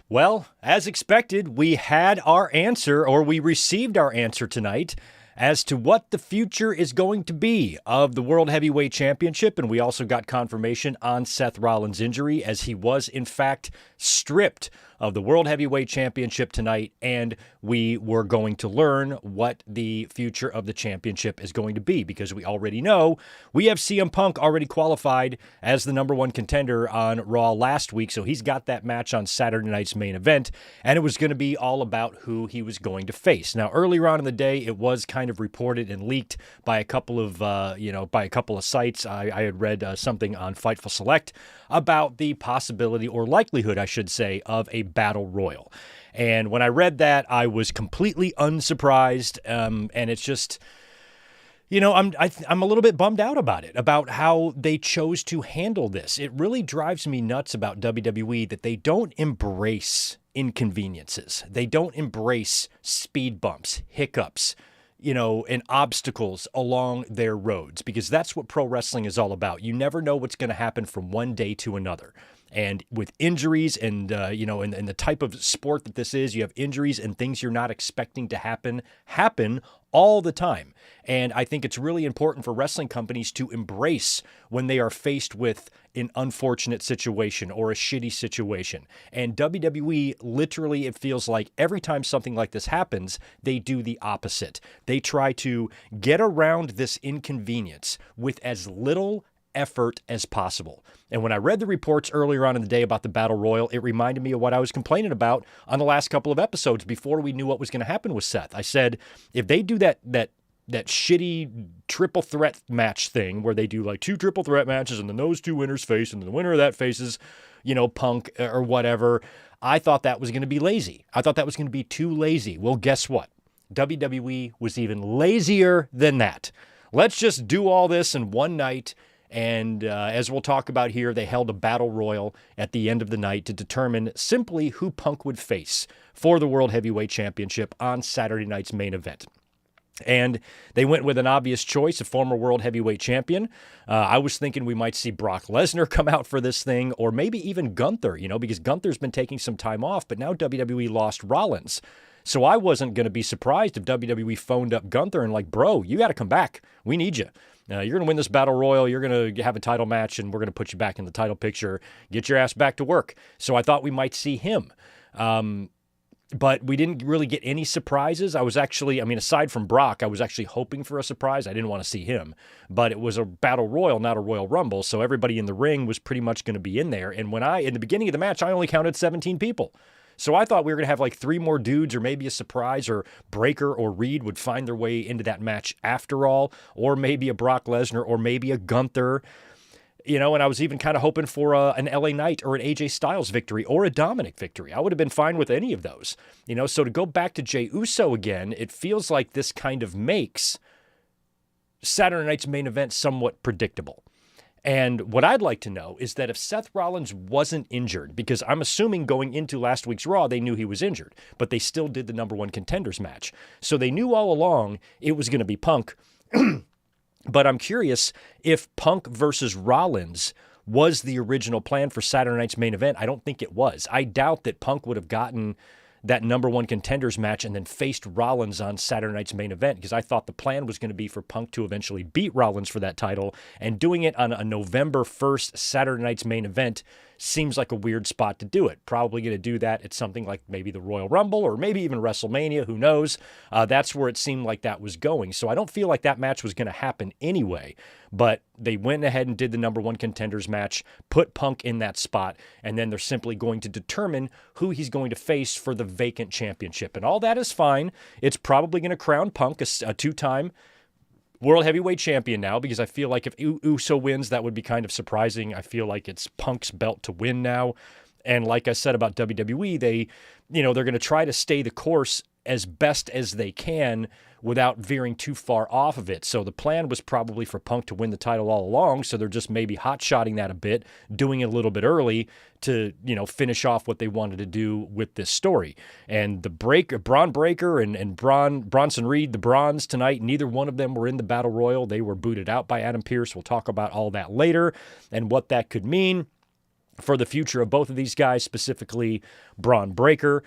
Well, as expected, we had our answer, or we received our answer tonight as to what the future is going to be of the World Heavyweight Championship. And we also got confirmation on Seth Rollins' injury, as he was, in fact, stripped of the World Heavyweight Championship tonight, and we were going to learn what the future of the championship is going to be, because we already know we have CM Punk already qualified as the number one contender on Raw last week, so he's got that match on Saturday night's main event, and it was going to be all about who he was going to face. Now, earlier on in the day, it was kind of reported and leaked by a couple of sites. I had read something on Fightful Select about the possibility, or likelihood, I should say, of a battle royal. And when I read that, I was completely unsurprised. And it's just, I'm a little bit bummed out about it, about how they chose to handle this. It really drives me nuts about WWE that they don't embrace inconveniences. They don't embrace speed bumps, hiccups, and obstacles along their roads, because that's what pro wrestling is all about. You never know what's going to happen from one day to another. And with injuries and, and the type of sport that this is, you have injuries and things you're not expecting to happen all the time. And I think it's really important for wrestling companies to embrace when they are faced with an unfortunate situation or a shitty situation. And WWE, literally, it feels like every time something like this happens, they do the opposite. They try to get around this inconvenience with as little effort as possible. And when I read the reports earlier on in the day about the Battle Royal, it reminded me of what I was complaining about on the last couple of episodes before we knew what was going to happen with Seth. I said, if they do that shitty triple threat match thing where they do like 2 triple threat matches and then those 2 winners face and then the winner of that faces, Punk or whatever, I thought that was going to be lazy. I thought that was going to be too lazy. Well, guess what? WWE was even lazier than that. Let's just do all this in one night. And as we'll talk about here, they held a battle royal at the end of the night to determine simply who Punk would face for the World Heavyweight Championship on Saturday night's main event. And they went with an obvious choice, a former World Heavyweight Champion. I was thinking we might see Brock Lesnar come out for this thing, or maybe even Gunther, because Gunther's been taking some time off, but now WWE lost Rollins. So I wasn't going to be surprised if WWE phoned up Gunther and like, bro, you got to come back. We need you. You're going to win this battle royal. You're going to have a title match, and we're going to put you back in the title picture. Get your ass back to work. So I thought we might see him. But we didn't really get any surprises. I was actually, aside from Brock, I was actually hoping for a surprise. I didn't want to see him. But it was a battle royal, not a Royal Rumble. So everybody in the ring was pretty much going to be in there. And in the beginning of the match, I only counted 17 people. So I thought we were going to have like 3 more dudes, or maybe a surprise, or Breaker or Reed would find their way into that match after all, or maybe a Brock Lesnar, or maybe a Gunther, and I was even kind of hoping for an LA Knight or an AJ Styles victory or a Dominic victory. I would have been fine with any of those, so to go back to Jey Uso again, it feels like this kind of makes Saturday night's main event somewhat predictable. And what I'd like to know is that if Seth Rollins wasn't injured, because I'm assuming going into last week's Raw, they knew he was injured, but they still did the number one contenders match. So they knew all along it was going to be Punk. But I'm curious if Punk versus Rollins was the original plan for Saturday night's main event. I don't think it was. I doubt that Punk would have gotten that number one contenders match and then faced Rollins on Saturday night's main event, because I thought the plan was going to be for Punk to eventually beat Rollins for that title, and doing it on a November 1st Saturday night's main event seems like a weird spot to do it. Probably going to do that at something like maybe the Royal Rumble or maybe even WrestleMania, who knows? That's where it seemed like that was going. So I don't feel like that match was going to happen anyway, but they went ahead and did the number one contenders match, put Punk in that spot, and then they're simply going to determine who he's going to face for the vacant championship. And all that is fine. It's probably going to crown Punk a 2-time World Heavyweight Champion now, because I feel like if Uso wins, that would be kind of surprising. I feel like it's Punk's belt to win now. And like I said about WWE, they're going to try to stay the course as best as they can without veering too far off of it. So the plan was probably for Punk to win the title all along, so they're just maybe hot-shotting that a bit, doing it a little bit early to, finish off what they wanted to do with this story. And the Braun Breaker and Bronson Reed, the Bronze tonight, neither one of them were in the Battle Royal. They were booted out by Adam Pearce. We'll talk about all that later and what that could mean. for the future of both of these guys, specifically Braun Breaker.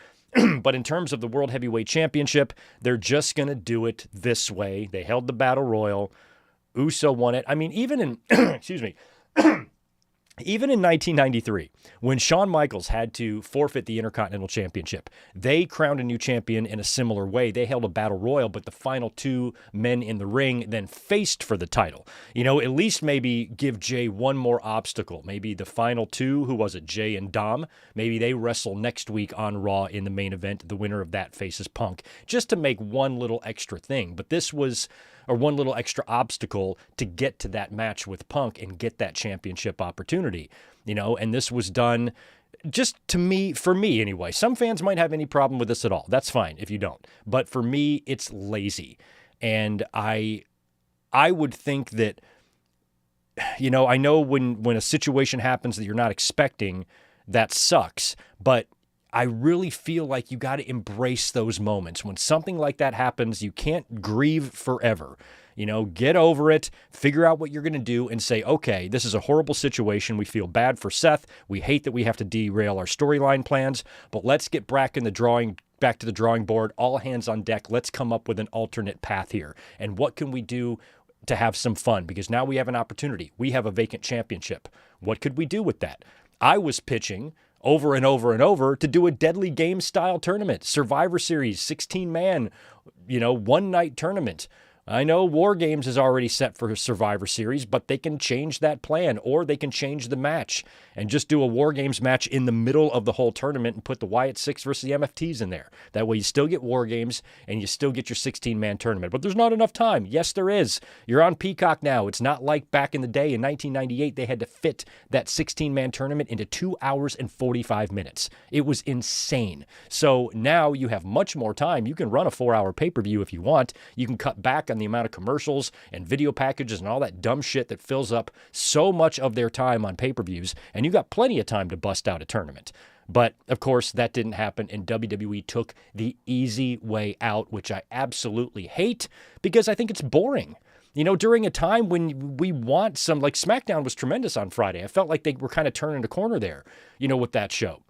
But in terms of the World Heavyweight Championship, they're just going to do it this way. They held the Battle Royal. Uso won it. I mean, even in, excuse me, even in 1993, when Shawn Michaels had to forfeit the Intercontinental Championship, they crowned a new champion in a similar way. They held a battle royal, but the final two men in the ring then faced for the title. You know, at least maybe give Jey one more obstacle. Maybe the final two, who was it, Jey and Dom, maybe they wrestle next week on Raw in the main event. The winner of that faces Punk, just to make one little extra thing. But this was, or one little extra obstacle to get to that match with Punk and get that championship opportunity, you know, and this was done just to me, for me anyway. Some fans might have any problem with this at all. That's fine if you don't. But for me, it's lazy. And I would think that, you know, I know when a situation happens that you're not expecting, that sucks, but I really feel like you got to embrace those moments. When something like that happens, you can't grieve forever. You know, get over it, figure out what you're going to do, and say, okay, this is a horrible situation. We feel bad for Seth. We hate that we have to derail our storyline plans, but let's get back to the drawing board, all hands on deck. Let's come up with an alternate path here. And what can we do to have some fun? Because now we have an opportunity. We have a vacant championship. What could we do with that? I was pitching over and over and over to do a Deadly Games style tournament, Survivor Series, 16-man, you know, one-night tournament. I know War Games is already set for Survivor Series, but they can change that plan, or they can change the match and just do a War Games match in the middle of the whole tournament and put the Wyatt Six versus the MFTs in there. That way you still get War Games and you still get your 16-man tournament. But there's not enough time. Yes, there is. You're on Peacock now. It's not like back in the day in 1998, they had to fit that 16-man tournament into 2 hours and 45 minutes. It was insane. So now you have much more time. You can run a 4-hour pay-per-view if you want. You can cut back on the amount of commercials and video packages and all that dumb shit that fills up so much of their time on pay-per-views, and you got plenty of time to bust out a tournament. But, of course, that didn't happen, and WWE took the easy way out, which I absolutely hate because I think it's boring. You know, during a time when we want some, like SmackDown was tremendous on Friday. I felt like they were kind of turning a corner there, you know, with that show.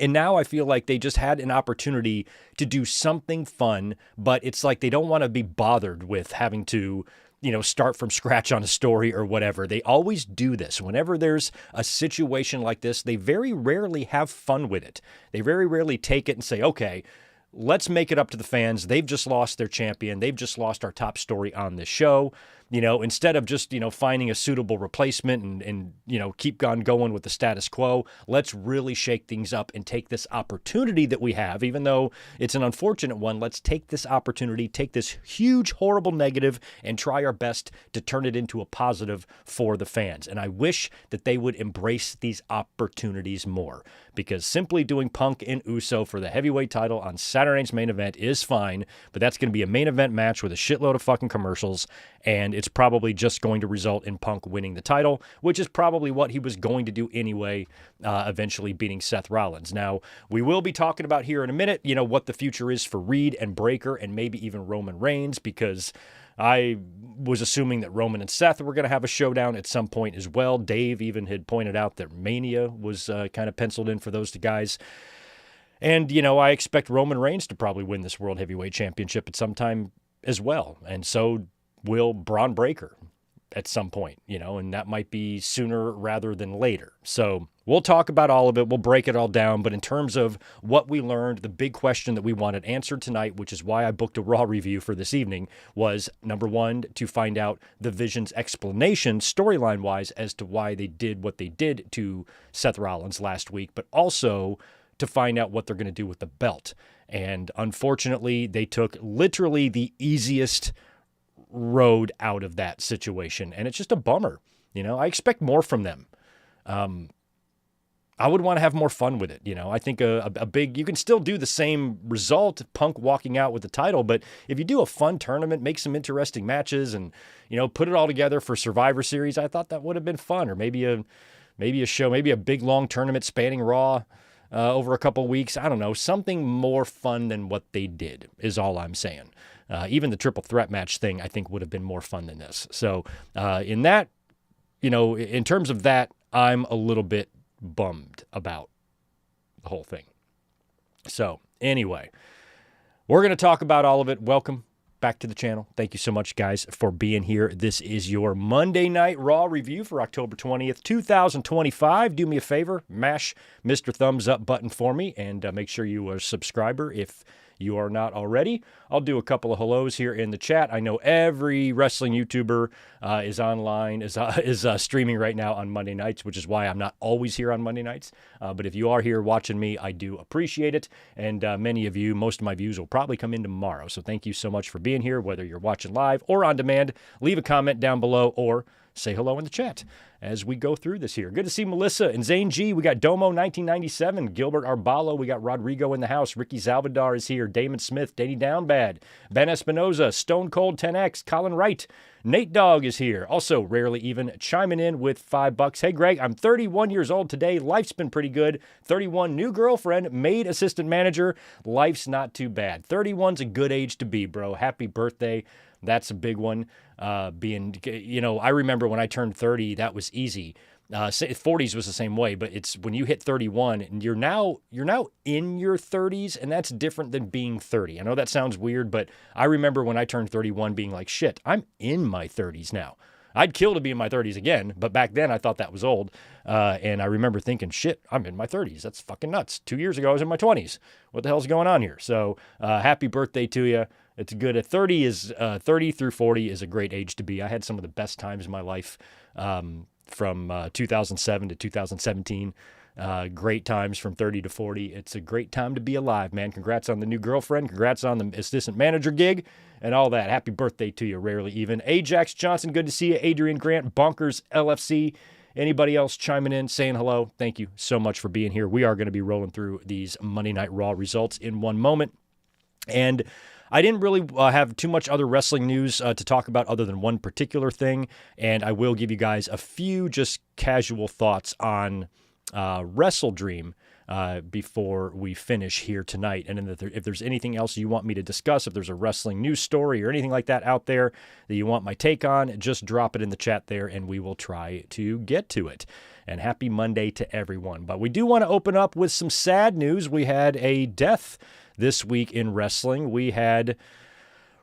And now I feel like they just had an opportunity to do something fun, but it's like they don't want to be bothered with having to, you know, start from scratch on a story or whatever. They always do this. Whenever there's a situation like this, they very rarely have fun with it. They very rarely take it and say, okay, let's make it up to the fans. They've just lost their champion. They've just lost our top story on this show. You know, instead of just, you know, finding a suitable replacement and you know, keep on going with the status quo, let's really shake things up and take this opportunity that we have, even though it's an unfortunate one. Let's take this opportunity, take this huge, horrible negative, and try our best to turn it into a positive for the fans. And I wish that they would embrace these opportunities more, because simply doing Punk and Uso for the heavyweight title on Saturday night's main event is fine, but that's going to be a main event match with a shitload of fucking commercials, and it's probably just going to result in Punk winning the title, which is probably what he was going to do anyway, eventually beating Seth Rollins. Now, we will be talking about here in a minute, you know, what the future is for Reed and Breaker and maybe even Roman Reigns, because I was assuming that Roman and Seth were going to have a showdown at some point as well. Dave even had pointed out that Mania was kind of penciled in for those two guys. And, you know, I expect Roman Reigns to probably win this World Heavyweight Championship at some time as well. And so will Braun Breaker at some point, you know, and that might be sooner rather than later. So we'll talk about all of it. We'll break it all down. But in terms of what we learned, the big question that we wanted answered tonight, which is why I booked a Raw review for this evening, was, number one, to find out the Vision's explanation storyline-wise as to why they did what they did to Seth Rollins last week, but also to find out what they're going to do with the belt. And unfortunately, they took literally the easiest road out of that situation, and it's just a bummer. You know, I expect more from them. I would want to have more fun with it. You know, I think a big, you can still do the same result, Punk walking out with the title, but if you do a fun tournament, make some interesting matches, and, you know, put it all together for Survivor Series, I thought that would have been fun. Or maybe a show, maybe a big long tournament spanning Raw over a couple weeks. I don't know, something more fun than what they did is all I'm saying. Even the triple threat match thing, I think, would have been more fun than this. So in that, you know, in terms of that, I'm a little bit bummed about the whole thing. So anyway, we're going to talk about all of it. Welcome back to the channel. Thank you so much, guys, for being here. This is your Monday Night Raw review for October 20th, 2025. Do me a favor, mash Mr. Thumbs Up button for me, and make sure you are a subscriber if you are not already. I'll do a couple of hellos here in the chat. I know every wrestling YouTuber is online, is streaming right now on Monday nights, which is why I'm not always here on Monday nights. But if you are here watching me, I do appreciate it. And many of you, most of my views will probably come in tomorrow. So thank you so much for being here, whether you're watching live or on demand. Leave a comment down below or say hello in the chat as we go through this here. Good to see Melissa and Zane G. We got Domo 1997, Gilbert Arbalo. We got Rodrigo in the house. Ricky Salvador is here. Damon Smith, Danny Downbad, Ben Espinoza, Stone Cold 10X, Colin Wright, Nate Dogg is here. Also, Rarely Even chiming in with $5. Hey, Greg, I'm 31 years old today. Life's been pretty good. 31, new girlfriend, maid assistant manager. Life's not too bad. 31's a good age to be, bro. Happy birthday. That's a big one. I remember when I turned 30, that was easy. 40s was the same way, but it's when you hit 31 and you're now in your 30s, and that's different than being 30. I know that sounds weird, but I remember when I turned 31 being like, shit, I'm in my 30s now. I'd kill to be in my 30s again, but back then I thought that was old. And I remember thinking, shit, I'm in my 30s. That's fucking nuts. 2 years ago, I was in my 20s. What the hell's going on here? So happy birthday to you. It's good. 30 through 40 is a great age to be. I had some of the best times in my life from 2007 to 2017. Great times from 30 to 40. It's a great time to be alive, man. Congrats on the new girlfriend. Congrats on the assistant manager gig and all that. Happy birthday to you, Rarely Even. Ajax Johnson, good to see you. Adrian Grant, Bonkers LFC. Anybody else chiming in, saying hello? Thank you so much for being here. We are going to be rolling through these Monday Night Raw results in one moment. And I didn't really have too much other wrestling news to talk about other than one particular thing, and I will give you guys a few just casual thoughts on Wrestle Dream before we finish here tonight. And then if there's anything else you want me to discuss, if there's a wrestling news story or anything like that out there that you want my take on, just drop it in the chat there, and we will try to get to it. And happy Monday to everyone. But we do want to open up with some sad news. We had a death this week in wrestling. We had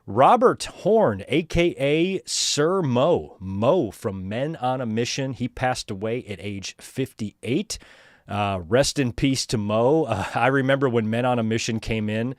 Robert Horn, a.k.a. Sir Mo. Mo from Men on a Mission. He passed away at age 58. Rest in peace to Mo. I remember when Men on a Mission came in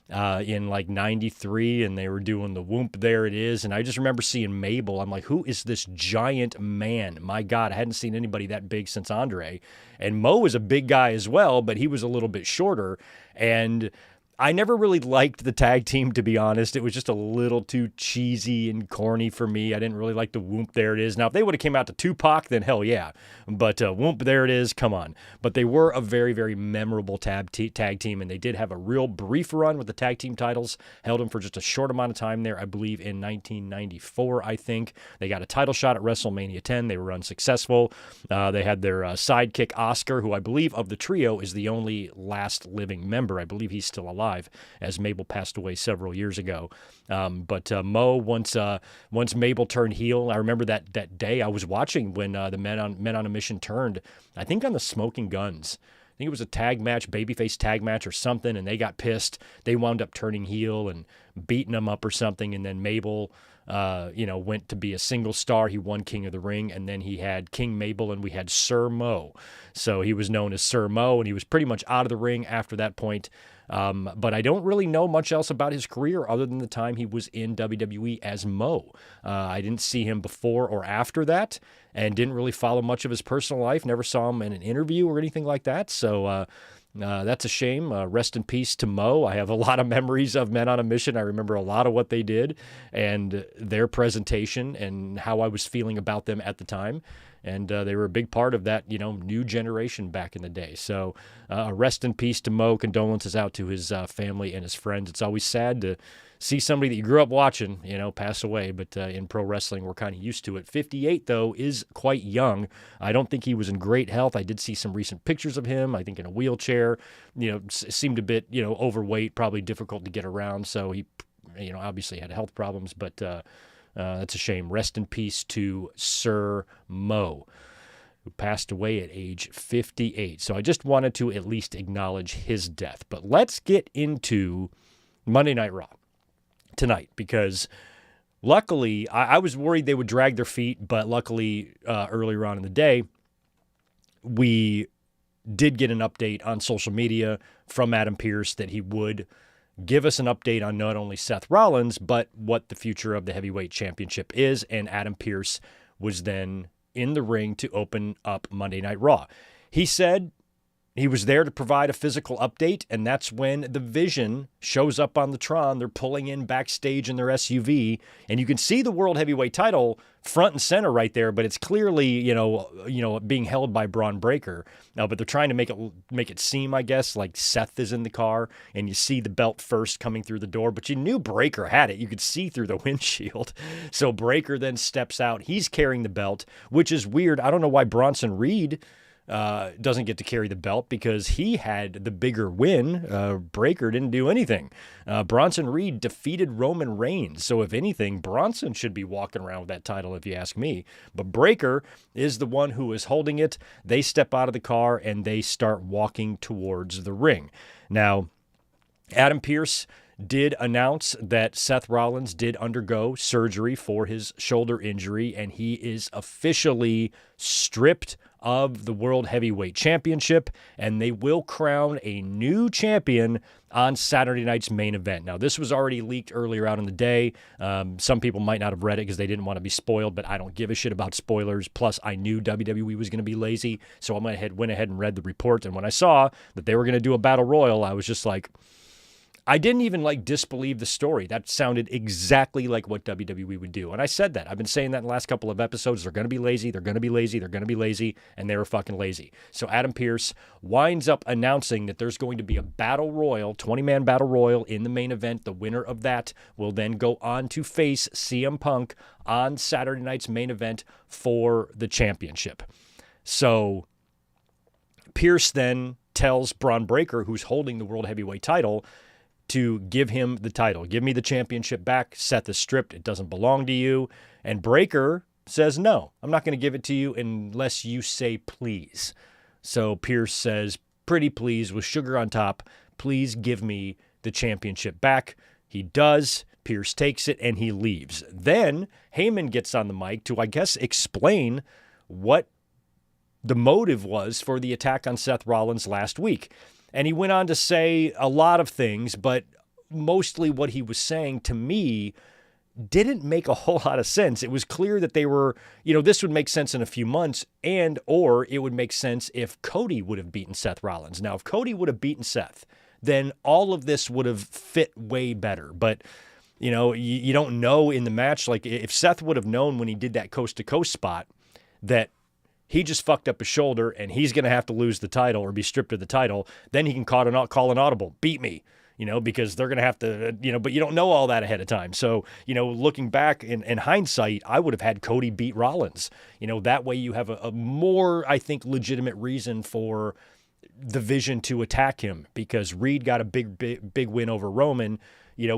like 93, and they were doing the whoop, there it is. And I just remember seeing Mabel. I'm like, who is this giant man? My God, I hadn't seen anybody that big since Andre. And Mo was a big guy as well, but he was a little bit shorter. And I never really liked the tag team, to be honest. It was just a little too cheesy and corny for me. I didn't really like the whoop, there it is. Now, if they would have came out to Tupac, then hell yeah. But whoop, there it is, come on. But they were a very, very memorable tag team, and they did have a real brief run with the tag team titles. Held them for just a short amount of time there, I believe in 1994, I think. They got a title shot at WrestleMania 10. They were unsuccessful. They had their sidekick, Oscar, who I believe of the trio is the only last living member. I believe he's still alive, as Mabel passed away several years ago. But Mo, once Mabel turned heel, I remember that day I was watching when the Men on a Mission turned, I think on the Smoking Guns. I think it was a tag match, babyface tag match or something, and they got pissed. They wound up turning heel and beating them up or something, and then Mabel went to be a single star. He won King of the Ring, and then he had King Mabel, and we had Sir Mo. So he was known as Sir Mo, and he was pretty much out of the ring after that point. But I don't really know much else about his career other than the time he was in WWE as Mo. I didn't see him before or after that, and didn't really follow much of his personal life. Never saw him in an interview or anything like that. So that's a shame. Rest in peace to Mo. I have a lot of memories of Men on a Mission. I remember a lot of what they did and their presentation and how I was feeling about them at the time. And they were a big part of that, new generation back in the day. So rest in peace to Mo. Condolences out to his family and his friends. It's always sad to see somebody that you grew up watching, pass away. But in pro wrestling, we're kind of used to it. 58, though, is quite young. I don't think he was in great health. I did see some recent pictures of him, I think in a wheelchair. Seemed a bit, overweight, probably difficult to get around. So he, obviously had health problems. But that's a shame. Rest in peace to Sir Mo. who passed away at age 58. So I just wanted to at least acknowledge his death. But let's get into Monday Night Raw tonight, because luckily, I was worried they would drag their feet, but luckily earlier on in the day, we did get an update on social media from Adam Pearce that he would give us an update on not only Seth Rollins, but what the future of the heavyweight championship is. And Adam Pearce was then in the ring to open up Monday Night Raw. He said he was there to provide a physical update, and that's when the Vision shows up on the Tron. They're pulling in backstage in their SUV, and you can see the World Heavyweight title front and center right there, but it's clearly, you know, being held by Braun Breaker. Now, but they're trying to make it seem, I guess, like Seth is in the car, and you see the belt first coming through the door, but you knew Breaker had it. You could see through the windshield. So Breaker then steps out. He's carrying the belt, which is weird. I don't know why Bronson Reed doesn't get to carry the belt, because he had the bigger win. Breaker didn't do anything. Bronson Reed defeated Roman Reigns. So if anything, Bronson should be walking around with that title, if you ask me. But Breaker is the one who is holding it. They step out of the car and they start walking towards the ring. Now, Adam Pearce did announce that Seth Rollins did undergo surgery for his shoulder injury, and he is officially stripped of the World Heavyweight Championship, and they will crown a new champion on Saturday night's main event. Now, this was already leaked earlier out in the day. Some people might not have read it because they didn't want to be spoiled, but I don't give a shit about spoilers. Plus, I knew WWE was going to be lazy, so I went ahead and read the report, and when I saw that they were going to do a battle royal, I was just like, I didn't even disbelieve the story. That sounded exactly like what WWE would do. And I said that. I've been saying that in the last couple of episodes. They're going to be lazy. They're going to be lazy. They're going to be lazy. And they were fucking lazy. So Adam Pearce winds up announcing that there's going to be a battle royal, 20-man battle royal in the main event. The winner of that will then go on to face CM Punk on Saturday night's main event for the championship. So Pearce then tells Braun Breaker, who's holding the World Heavyweight title, to give him the title. Give me the championship back. Seth is stripped. It doesn't belong to you. And Breaker says, no, I'm not going to give it to you unless you say please. So Pearce says, pretty please, with sugar on top, please give me the championship back. He does. Pearce takes it and he leaves. Then Heyman gets on the mic to, I guess, explain what the motive was for the attack on Seth Rollins last week. And he went on to say a lot of things, but mostly what he was saying to me didn't make a whole lot of sense. It was clear that they were, this would make sense in a few months, or it would make sense if Cody would have beaten Seth Rollins. Now, if Cody would have beaten Seth, then all of this would have fit way better. But, you don't know in the match. Like, if Seth would have known when he did that coast-to-coast spot that he just fucked up his shoulder and he's going to have to lose the title or be stripped of the title, then he can call an audible, beat me, because they're going to have to, but you don't know all that ahead of time. So, looking back in hindsight, I would have had Cody beat Rollins. That way you have a more, I think, legitimate reason for the Vision to attack him, because Reed got a big win over Roman.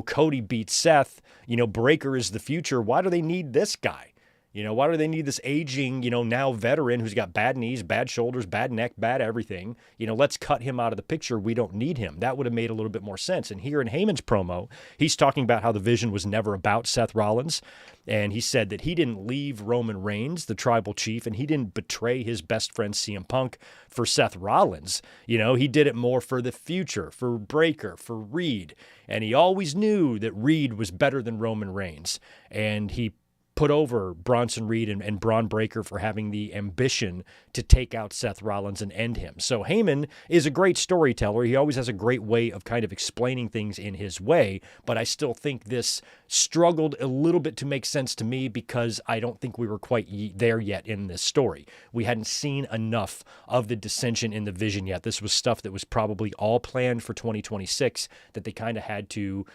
Cody beat Seth. Breaker is the future. Why do they need this guy? Why do they need this aging, now veteran who's got bad knees, bad shoulders, bad neck, bad everything? Let's cut him out of the picture. We don't need him. That would have made a little bit more sense. And here in Heyman's promo, he's talking about how the Vision was never about Seth Rollins. And he said that he didn't leave Roman Reigns, the tribal chief, and he didn't betray his best friend CM Punk for Seth Rollins. He did it more for the future, for Breaker, for Reed. And he always knew that Reed was better than Roman Reigns. And he put over Bronson Reed and Braun Breaker for having the ambition to take out Seth Rollins and end him. So Heyman is a great storyteller. He always has a great way of kind of explaining things in his way, but I still think this struggled a little bit to make sense to me, because I don't think we were quite there yet in this story. We hadn't seen enough of the dissension in the Vision yet. This was stuff that was probably all planned for 2026 that they kind of had to,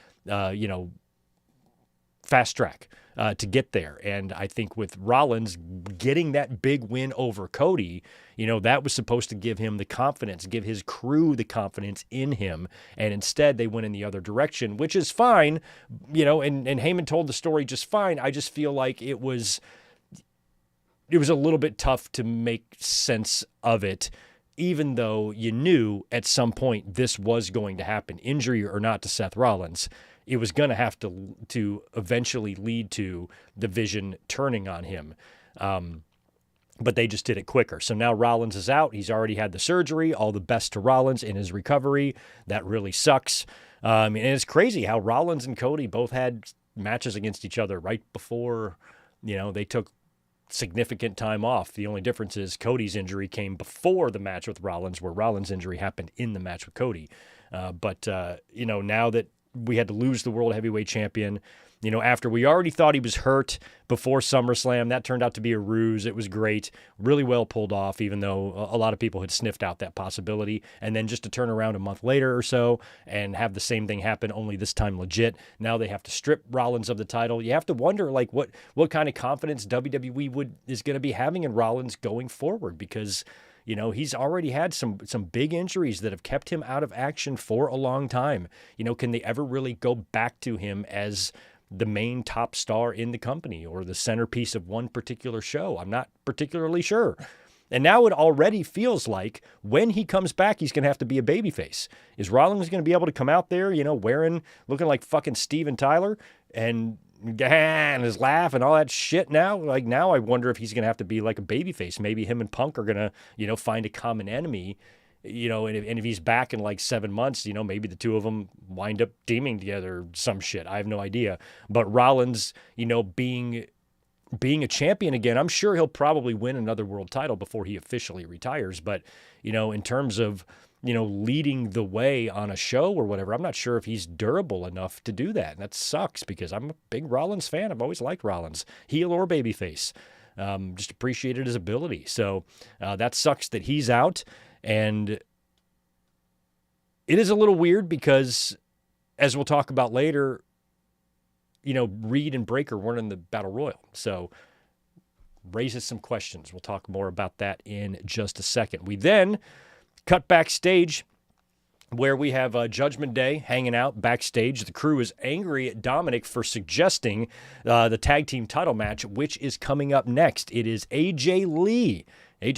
fast track to get there. And I think with Rollins getting that big win over Cody, that was supposed to give him the confidence, give his crew the confidence in him. And instead they went in the other direction, which is fine, and Heyman told the story just fine. I just feel like it was, it was a little bit tough to make sense of it, even though you knew at some point this was going to happen, injury or not to Seth Rollins. It was going to have to eventually lead to the vision turning on him. But they just did it quicker. So now Rollins is out. He's already had the surgery. All the best to Rollins in his recovery. That really sucks. And it's crazy how Rollins and Cody both had matches against each other right before, they took significant time off. The only difference is Cody's injury came before the match with Rollins, where Rollins' injury happened in the match with Cody. But now that we had to lose the World Heavyweight Champion, after we already thought he was hurt before SummerSlam, that turned out to be a ruse. It was great, really well pulled off, even though a lot of people had sniffed out that possibility. And then just to turn around a month later or so and have the same thing happen, only this time legit. Now they have to strip Rollins of the title. You have to wonder, what kind of confidence WWE is going to be having in Rollins going forward, because he's already had some big injuries that have kept him out of action for a long time. Can they ever really go back to him as the main top star in the company or the centerpiece of one particular show? I'm not particularly sure. And now it already feels like when he comes back, he's going to have to be a babyface. Is Rollins going to be able to come out there, looking like fucking Steven Tyler and his laugh and all that shit now? Now I wonder if he's going to have to be like a babyface. Maybe him and Punk are going to, find a common enemy, and if he's back in like 7 months, maybe the two of them wind up teaming together or some shit. I have no idea. But Rollins, being a champion again, I'm sure he'll probably win another world title before he officially retires. But, in terms of, leading the way on a show or whatever, I'm not sure if he's durable enough to do that. And that sucks, because I'm a big Rollins fan. I've always liked Rollins, heel or babyface. Just appreciated his ability. So that sucks that he's out. And it is a little weird because, as we'll talk about later, Reed and Breakker weren't in the Battle Royal. So raises some questions. We'll talk more about that in just a second. We then cut backstage, where we have Judgment Day hanging out backstage. The crew is angry at Dominic for suggesting the tag team title match, which is coming up next. It is AJ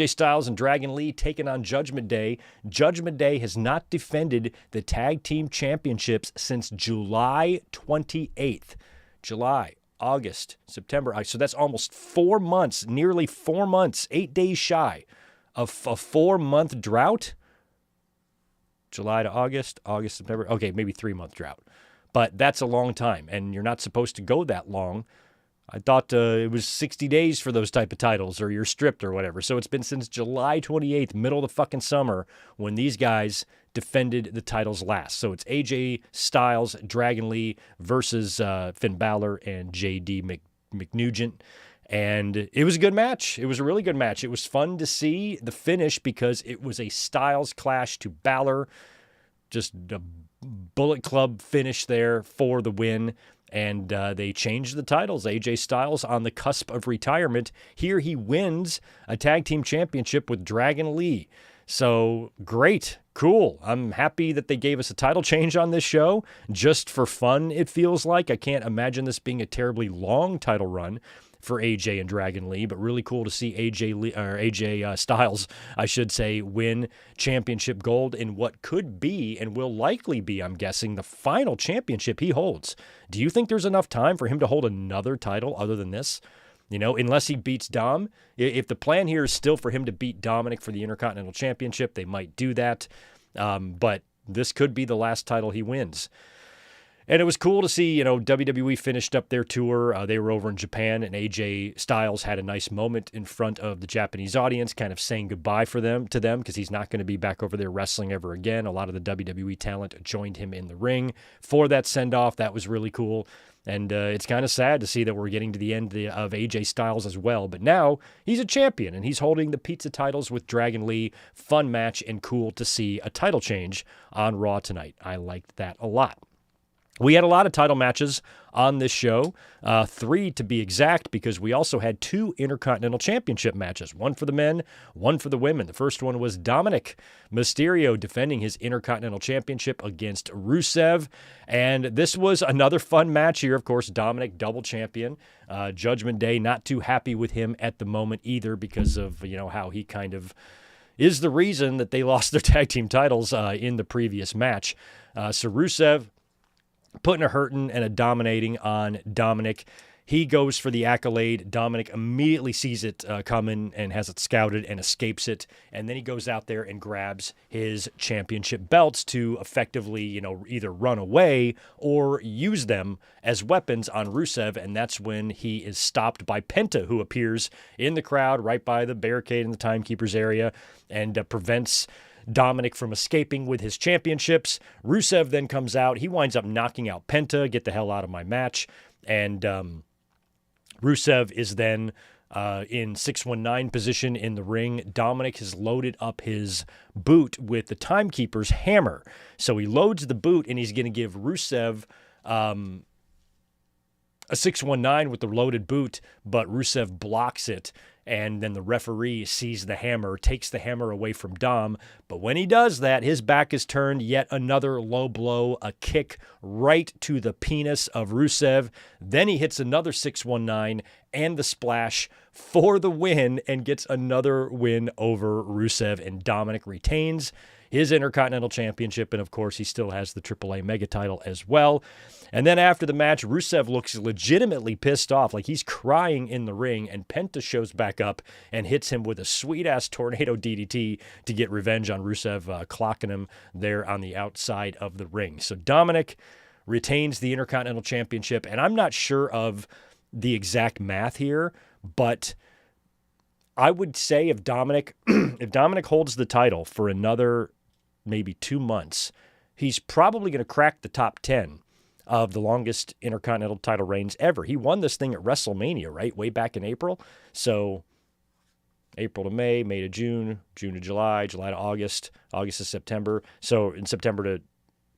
Styles and Dragon Lee taking on Judgment Day. Judgment Day has not defended the tag team championships since July 28th. July, August, September. So that's almost 4 months, nearly 4 months, 8 days shy of a 4-month drought. July to August, September. Okay, maybe 3-month drought. But that's a long time, and you're not supposed to go that long. I thought it was 60 days for those type of titles, or you're stripped or whatever. So it's been since July 28th, middle of the fucking summer, when these guys defended the titles last. So it's AJ Styles, Dragon Lee versus Finn Balor and JD McNugent. And it was a good match. It was a really good match. It was fun to see the finish because it was a Styles clash to Balor. Just a Bullet Club finish there for the win. And they changed the titles. AJ Styles on the cusp of retirement. Here he wins a tag team championship with Dragon Lee. So great, cool. I'm happy that they gave us a title change on this show just for fun, it feels like. I can't imagine this being a terribly long title run for AJ and Dragon Lee, but really cool to see AJ Styles, I should say, win championship gold in what could be and will likely be, I'm guessing, the final championship he holds. Do you think there's enough time for him to hold another title other than this? Unless he beats Dom. If the plan here is still for him to beat Dominic for the Intercontinental Championship, they might do that. But this could be the last title he wins. And it was cool to see, WWE finished up their tour. They were over in Japan, and AJ Styles had a nice moment in front of the Japanese audience, kind of saying goodbye to them, because he's not going to be back over there wrestling ever again. A lot of the WWE talent joined him in the ring for that send-off. That was really cool. And it's kind of sad to see that we're getting to the end of AJ Styles as well. But now he's a champion, and he's holding the pizza titles with Dragon Lee. Fun match, and cool to see a title change on Raw tonight. I liked that a lot. We had a lot of title matches on this show, 3 to be exact, because we also had 2 Intercontinental Championship matches, one for the men, one for the women. The first one was Dominic Mysterio defending his Intercontinental Championship against Rusev, and this was another fun match here. Of course, Dominic, double champion. Judgment Day, not too happy with him at the moment either because of, how he kind of is the reason that they lost their tag team titles in the previous match. So Rusev putting a hurting and a dominating on Dominic. He goes for the accolade. Dominic immediately sees it coming and has it scouted and escapes it. And then he goes out there and grabs his championship belts to effectively, either run away or use them as weapons on Rusev. And that's when he is stopped by Penta, who appears in the crowd right by the barricade in the timekeeper's area and prevents Dominic from escaping with his championships. Rusev then comes out. He winds up knocking out Penta, get the hell out of my match. And Rusev is then in 619 position in the ring. Dominic has loaded up his boot with the timekeeper's hammer. So he loads the boot, and he's going to give Rusev a 619 with the loaded boot, but Rusev blocks it. And then the referee sees the hammer, takes the hammer away from Dom. But when he does that, his back is turned. Yet another low blow, a kick right to the penis of Rusev. Then he hits another 619 and the splash for the win and gets another win over Rusev. And Dominic retains his Intercontinental Championship, and of course, he still has the AAA Mega title as well. And then after the match, Rusev looks legitimately pissed off, like he's crying in the ring, and Penta shows back up and hits him with a sweet-ass tornado DDT to get revenge on Rusev, clocking him there on the outside of the ring. So Dominic retains the Intercontinental Championship, and I'm not sure of the exact math here, but I would say if Dominic holds the title for another maybe 2 months, he's probably going to crack the top 10 of the longest Intercontinental title reigns ever. He won this thing at WrestleMania, right? Way back in April. So April to May, May to June, June to July, July to August, August to September. So in September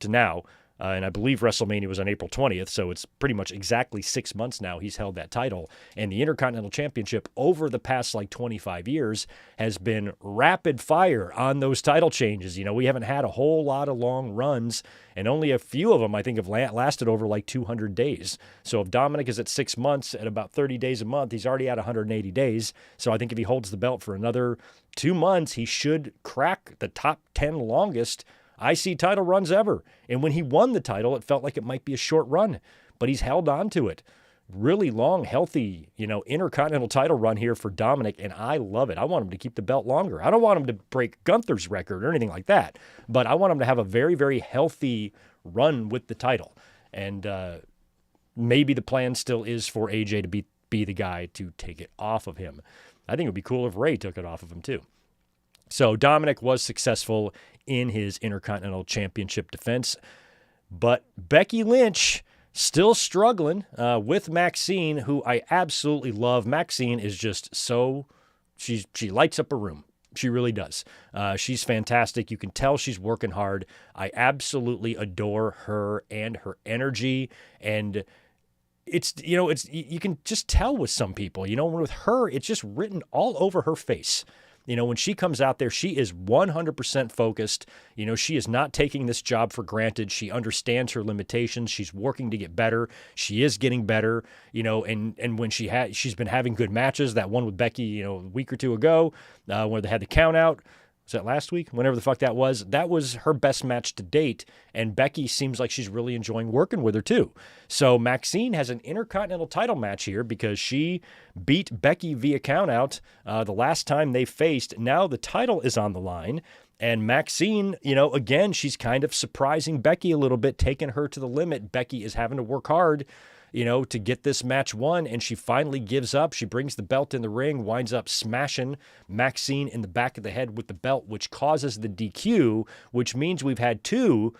to now, and I believe WrestleMania was on April 20th, so it's pretty much exactly 6 months now he's held that title. And the Intercontinental Championship over the past 25 years has been rapid fire on those title changes. We haven't had a whole lot of long runs, and only a few of them, I think, have lasted over 200 days. So if Dominic is at 6 months at about 30 days a month, he's already at 180 days. So I think if he holds the belt for another 2 months, he should crack the top 10 longest IC title runs ever. And when he won the title, it felt like it might be a short run, but he's held on to it. Really long, healthy, Intercontinental title run here for Dominic, and I love it. I want him to keep the belt longer. I don't want him to break Gunther's record or anything like that, but I want him to have a very, very healthy run with the title. And maybe the plan still is for AJ to be the guy to take it off of him. I think it would be cool if Ray took it off of him too. So Dominic was successful in his Intercontinental Championship defense, but Becky Lynch still struggling with Maxine, who I absolutely love. Maxine is just she lights up a room. She really does. She's fantastic. You can tell she's working hard. I absolutely adore her and her energy, and you can just tell with some people, with her, it's just written all over her face. When she comes out there, she is 100% focused. She is not taking this job for granted. She understands her limitations. She's working to get better. She is getting better, and when she's been having good matches. That one with Becky, a week or two ago, where they had the count out. Was that last week? Whenever the fuck that was her best match to date, and Becky seems like she's really enjoying working with her too. So Maxine has an Intercontinental title match here because she beat Becky via countout the last time they faced. Now the title is on the line, and Maxine, again, she's kind of surprising Becky a little bit, taking her to the limit. Becky is having to work hard to get this match won, and she finally gives up. She brings the belt in the ring, winds up smashing Maxine in the back of the head with the belt, which causes the DQ, which means we've had 2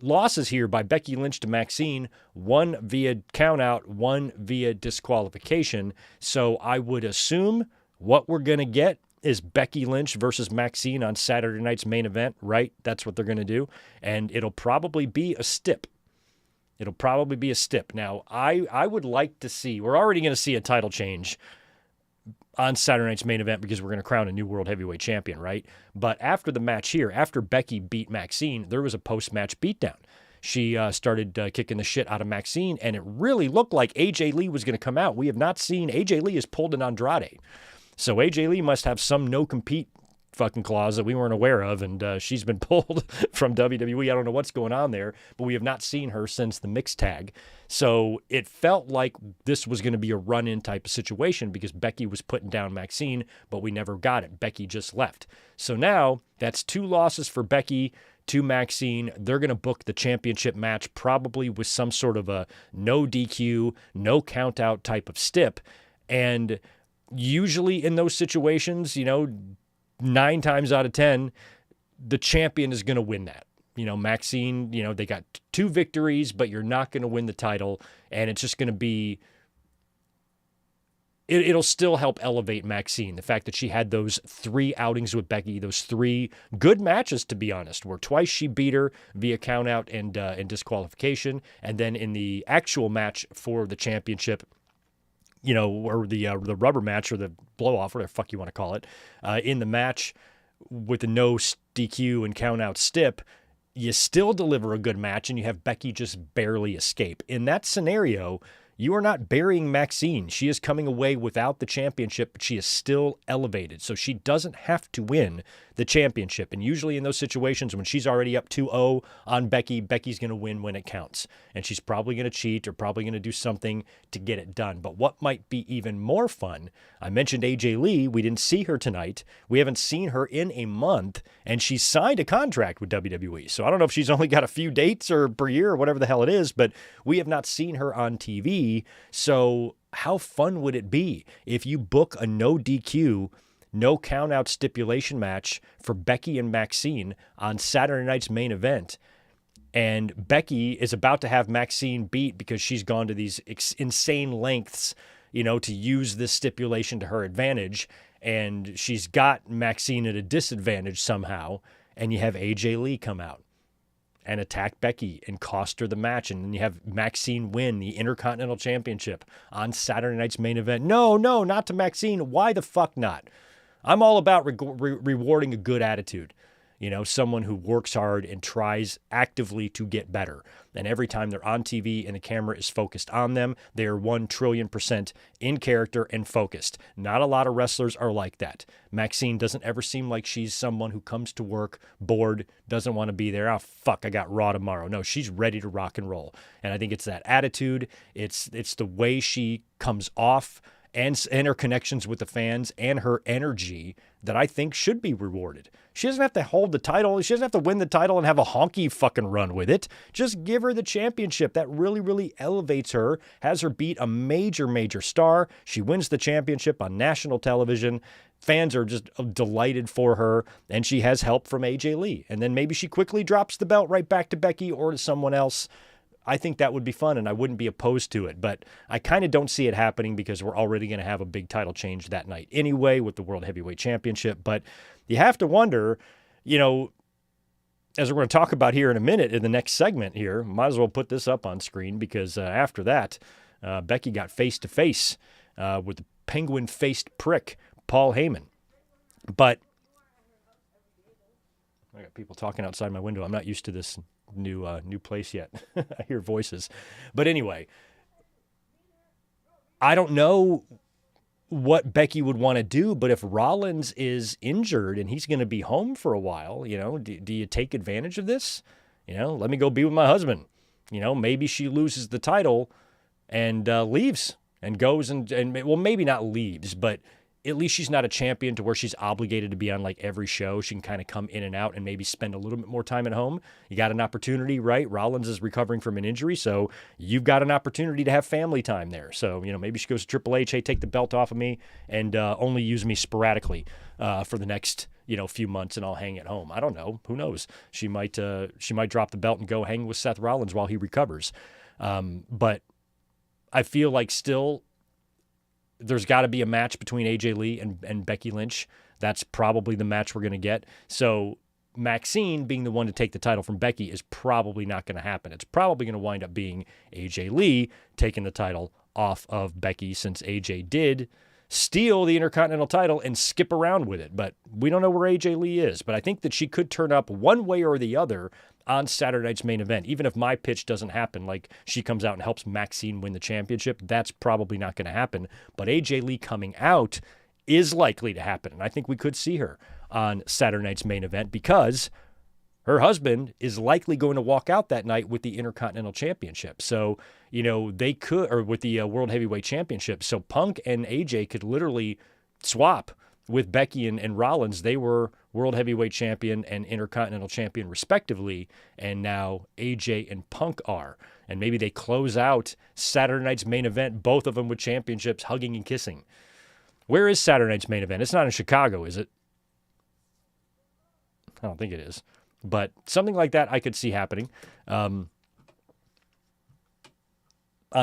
losses here by Becky Lynch to Maxine, one via countout, one via disqualification. So I would assume what we're going to get is Becky Lynch versus Maxine on Saturday night's main event, right? That's what they're going to do. And it'll probably be a stip. It'll probably be a stip. Now, I would like to see, we're already going to see a title change on Saturday night's main event because we're going to crown a new world heavyweight champion, right? But after the match here, after Becky beat Maxine, there was a post-match beatdown. She started kicking the shit out of Maxine, and it really looked like AJ Lee was going to come out. We have not seen, AJ Lee is pulled an Andrade. So AJ Lee must have some no-compete fucking clause that we weren't aware of, and she's been pulled from WWE. I don't know what's going on there, but we have not seen her since the mixed tag. So it felt like this was going to be a run-in type of situation because Becky was putting down Maxine, but we never got it. Becky just left. So now that's 2 losses for Becky to Maxine. They're going to book the championship match probably with some sort of a no DQ, no count-out type of stip. And usually in those situations, 9 times out of 10, the champion is going to win that. Maxine, they got 2 victories, but you're not going to win the title. And it's just going to be, it'll still help elevate Maxine. The fact that she had those 3 outings with Becky, those 3 good matches, to be honest, where twice she beat her via countout and disqualification. And then in the actual match for the championship, or the rubber match or the blow-off, whatever the fuck you want to call it, in the match with the no DQ and count-out stip, you still deliver a good match and you have Becky just barely escape. In that scenario, you are not burying Maxine. She is coming away without the championship, but she is still elevated. So she doesn't have to win the championship. And usually in those situations, when she's already up 2-0 on Becky, Becky's going to win when it counts. And she's probably going to cheat or probably going to do something to get it done. But what might be even more fun, I mentioned AJ Lee. We didn't see her tonight. We haven't seen her in a month, and she's signed a contract with WWE. So I don't know if she's only got a few dates or per year or whatever the hell it is, but we have not seen her on TV. So how fun would it be if you book a no DQ, no count out stipulation match for Becky and Maxine on Saturday night's main event? And Becky is about to have Maxine beat because she's gone to these insane lengths, to use this stipulation to her advantage. And she's got Maxine at a disadvantage somehow. And you have AJ Lee come out and attack Becky and cost her the match. And then you have Maxine win the Intercontinental Championship on Saturday night's main event. No, not to Maxine. Why the fuck not? I'm all about rewarding a good attitude. Someone who works hard and tries actively to get better. And every time they're on TV and the camera is focused on them, they are 1,000,000,000,000% in character and focused. Not a lot of wrestlers are like that. Maxine doesn't ever seem like she's someone who comes to work bored, doesn't want to be there. Oh, fuck, I got Raw tomorrow. No, she's ready to rock and roll. And I think it's that attitude. It's the way she comes off and her connections with the fans and her energy that I think should be rewarded. She doesn't have to hold the title. She doesn't have to win the title and have a honky fucking run with it. Just give her the championship. That really, really elevates her, has her beat a major, major star. She wins the championship on national television. Fans are just delighted for her, and she has help from AJ Lee. And then maybe she quickly drops the belt right back to Becky or to someone else. I think that would be fun, and I wouldn't be opposed to it. But I kind of don't see it happening because we're already going to have a big title change that night anyway with the World Heavyweight Championship. But you have to wonder, as we're going to talk about here in a minute in the next segment here, might as well put this up on screen because after that, Becky got face-to-face with the penguin-faced prick, Paul Heyman. But I got people talking outside my window. I'm not used to this new place yet. I hear voices. But anyway, I don't know what Becky would want to do, but if Rollins is injured and he's going to be home for a while, do you take advantage of this? Let me go be with my husband. Maybe she loses the title and leaves and goes and well, maybe not leaves, but at least she's not a champion to where she's obligated to be on like every show. She can kind of come in and out and maybe spend a little bit more time at home. You got an opportunity, right? Rollins is recovering from an injury, so you've got an opportunity to have family time there. So, maybe she goes to Triple H, hey, take the belt off of me and only use me sporadically for the next, few months and I'll hang at home. I don't know. Who knows? She might drop the belt and go hang with Seth Rollins while he recovers. But I feel like still there's got to be a match between AJ Lee and Becky Lynch. That's probably the match we're going to get. So Maxine being the one to take the title from Becky is probably not going to happen. It's probably going to wind up being AJ Lee taking the title off of Becky, since AJ did steal the Intercontinental title and skip around with it. But we don't know where AJ Lee is. But I think that she could turn up one way or the other on Saturday night's main event. Even if my pitch doesn't happen, like she comes out and helps Maxine win the championship, that's probably not going to happen. But AJ Lee coming out is likely to happen. And I think we could see her on Saturday night's main event, because her husband is likely going to walk out that night with the Intercontinental Championship. So, they could, or with the World Heavyweight Championship. So Punk and AJ could literally swap with Becky and Rollins. They were World Heavyweight Champion and Intercontinental Champion respectively, and now AJ and Punk are. And maybe they close out Saturday night's main event, both of them with championships, hugging and kissing. Where is Saturday night's main event? It's not in Chicago, is it? I don't think it is. But something like that I could see happening on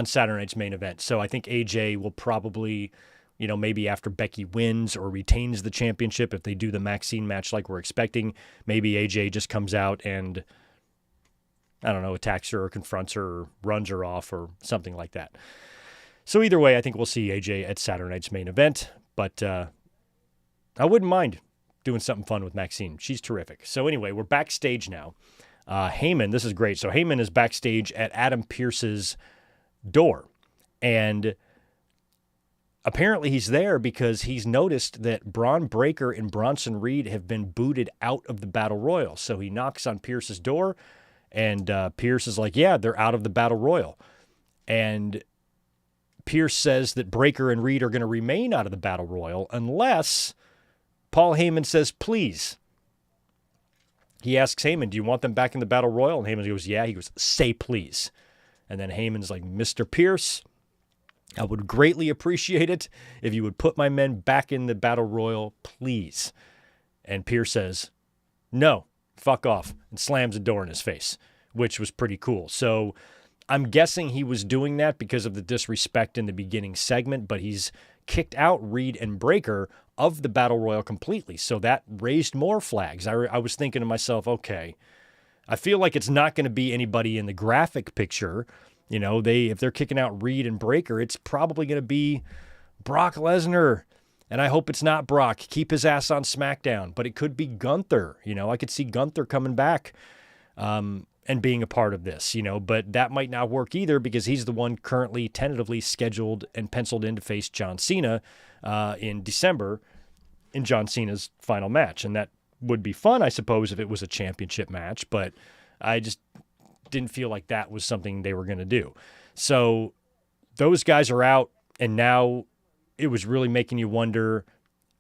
Saturday night's main event. So I think AJ will probably, maybe after Becky wins or retains the championship, if they do the Maxine match like we're expecting, maybe AJ just comes out and, I don't know, attacks her or confronts her or runs her off or something like that. So either way, I think we'll see AJ at Saturday night's main event. But I wouldn't mind doing something fun with Maxine. She's terrific. So anyway, we're backstage now. Heyman, this is great. So Heyman is backstage at Adam Pearce's door. And apparently he's there because he's noticed that Braun Breaker and Bronson Reed have been booted out of the Battle Royal. So he knocks on Pearce's door, and Pearce is like, yeah, they're out of the Battle Royal. And Pearce says that Breaker and Reed are going to remain out of the Battle Royal unless Paul Heyman says, please. He asks Heyman, do you want them back in the Battle Royal? And Heyman goes, yeah. He goes, say please. And then Heyman's like, Mr. Pearce, I would greatly appreciate it if you would put my men back in the Battle Royal, please. And Pearce says, no, fuck off, and slams the door in his face, which was pretty cool. So I'm guessing he was doing that because of the disrespect in the beginning segment, but he's kicked out Reed and Breaker of the Battle Royal completely. So that raised more flags. I was thinking to myself, okay, I feel like it's not going to be anybody in the graphic picture. If they're kicking out Reed and Breaker, it's probably going to be Brock Lesnar. And I hope it's not Brock. Keep his ass on SmackDown. But it could be Gunther. I could see Gunther coming back and being a part of this, but that might not work either because he's the one currently tentatively scheduled and penciled in to face John Cena in December in John Cena's final match. And that would be fun, I suppose, if it was a championship match, but I just didn't feel like that was something they were going to do. So those guys are out, and now it was really making you wonder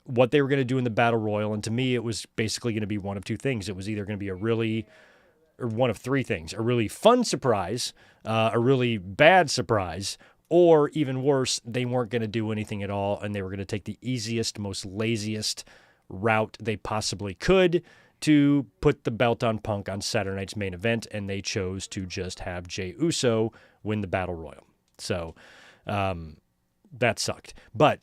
what they were going to do in the Battle Royal. And to me, it was basically going to be one of two things. It was either going to be or one of three things: a really fun surprise, a really bad surprise, or even worse, they weren't going to do anything at all, and they were going to take the easiest, most laziest route they possibly could to put the belt on Punk on Saturday night's main event, and they chose to just have Jey Uso win the Battle Royal. So that sucked. But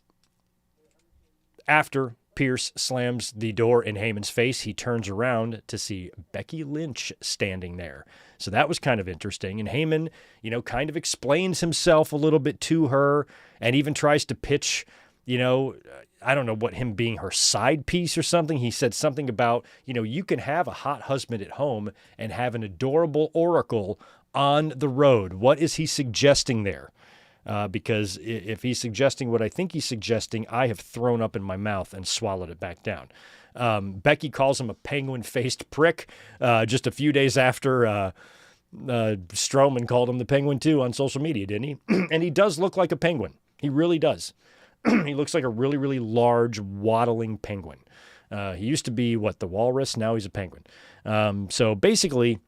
after Pearce slams the door in Heyman's face, he turns around to see Becky Lynch standing there. So that was kind of interesting. And Heyman, kind of explains himself a little bit to her and even tries to pitch, I don't know what, him being her side piece or something. He said something about, you can have a hot husband at home and have an adorable oracle on the road. What is he suggesting there? Because if he's suggesting what I think he's suggesting, I have thrown up in my mouth and swallowed it back down. Becky calls him a penguin-faced prick just a few days after Strowman called him the Penguin too on social media, didn't he? And he does look like a penguin. He really does. He looks like a really, really large, waddling penguin. He used to be, the walrus? Now he's a penguin. So basically,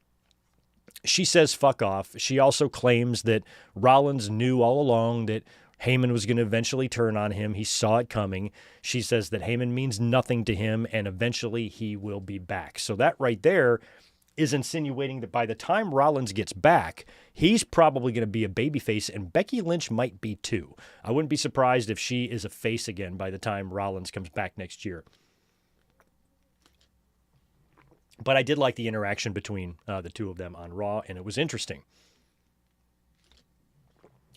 she says fuck off. She also claims that Rollins knew all along that Heyman was going to eventually turn on him. He saw it coming. She says that Heyman means nothing to him, and eventually he will be back. So that right there is insinuating that by the time Rollins gets back, he's probably going to be a babyface, and Becky Lynch might be too. I wouldn't be surprised if she is a face again by the time Rollins comes back next year. But I did like the interaction between the two of them on Raw, and it was interesting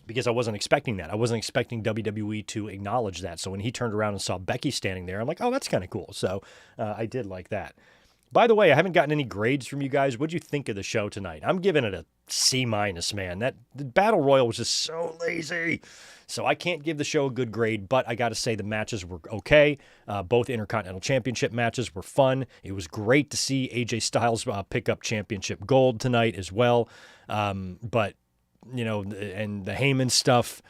because I wasn't expecting that. I wasn't expecting WWE to acknowledge that. So when he turned around and saw Becky standing there, I'm like, oh, that's kind of cool. So I did like that. By the way, I haven't gotten any grades from you guys. What'd you think of the show tonight? I'm giving it a C-, man. The Battle Royal was just so lazy. So I can't give the show a good grade, but I got to say the matches were okay. Both Intercontinental Championship matches were fun. It was great to see AJ Styles pick up championship gold tonight as well. But, you know, and the Heyman stuff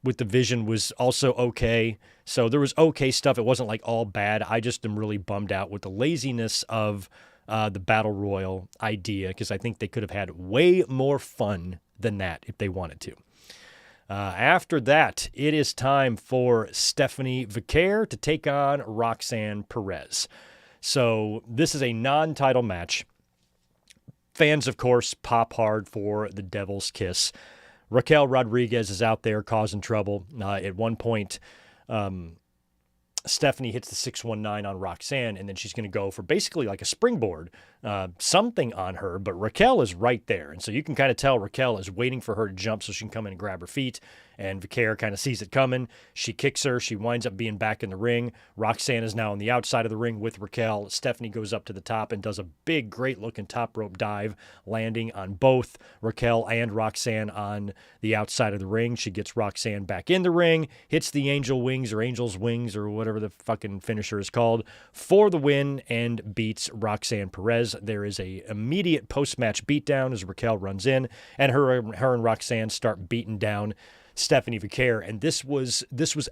with the Vision was also okay. So there was okay stuff. It wasn't like all bad. I just am really bummed out with the laziness of the Battle Royal idea, because I think they could have had way more fun than that if they wanted to. After that, it is time for Stephanie Vacant to take on Roxanne Perez. So this is a non-title match. Fans, of course, pop hard for the Devil's Kiss. Raquel Rodriguez is out there causing trouble. At one point, Stephanie hits the 619 on Roxanne, and then she's going to go for basically like a springboard, something on her, but Raquel is right there. And so you can kind of tell Raquel is waiting for her to jump so she can come in and grab her feet, and Vacant kind of sees it coming. She kicks her. She winds up being back in the ring. Roxanne is now on the outside of the ring with Raquel. Stephanie goes up to the top and does a big, great-looking top rope dive, landing on both Raquel and Roxanne on the outside of the ring. She gets Roxanne back in the ring, hits the angel wings or angel's wings or whatever the fucking finisher is called, for the win, and beats Roxanne Perez. There is a immediate post-match beatdown as Raquel runs in, and her and Roxanne start beating down Stephanie Vacant, and this was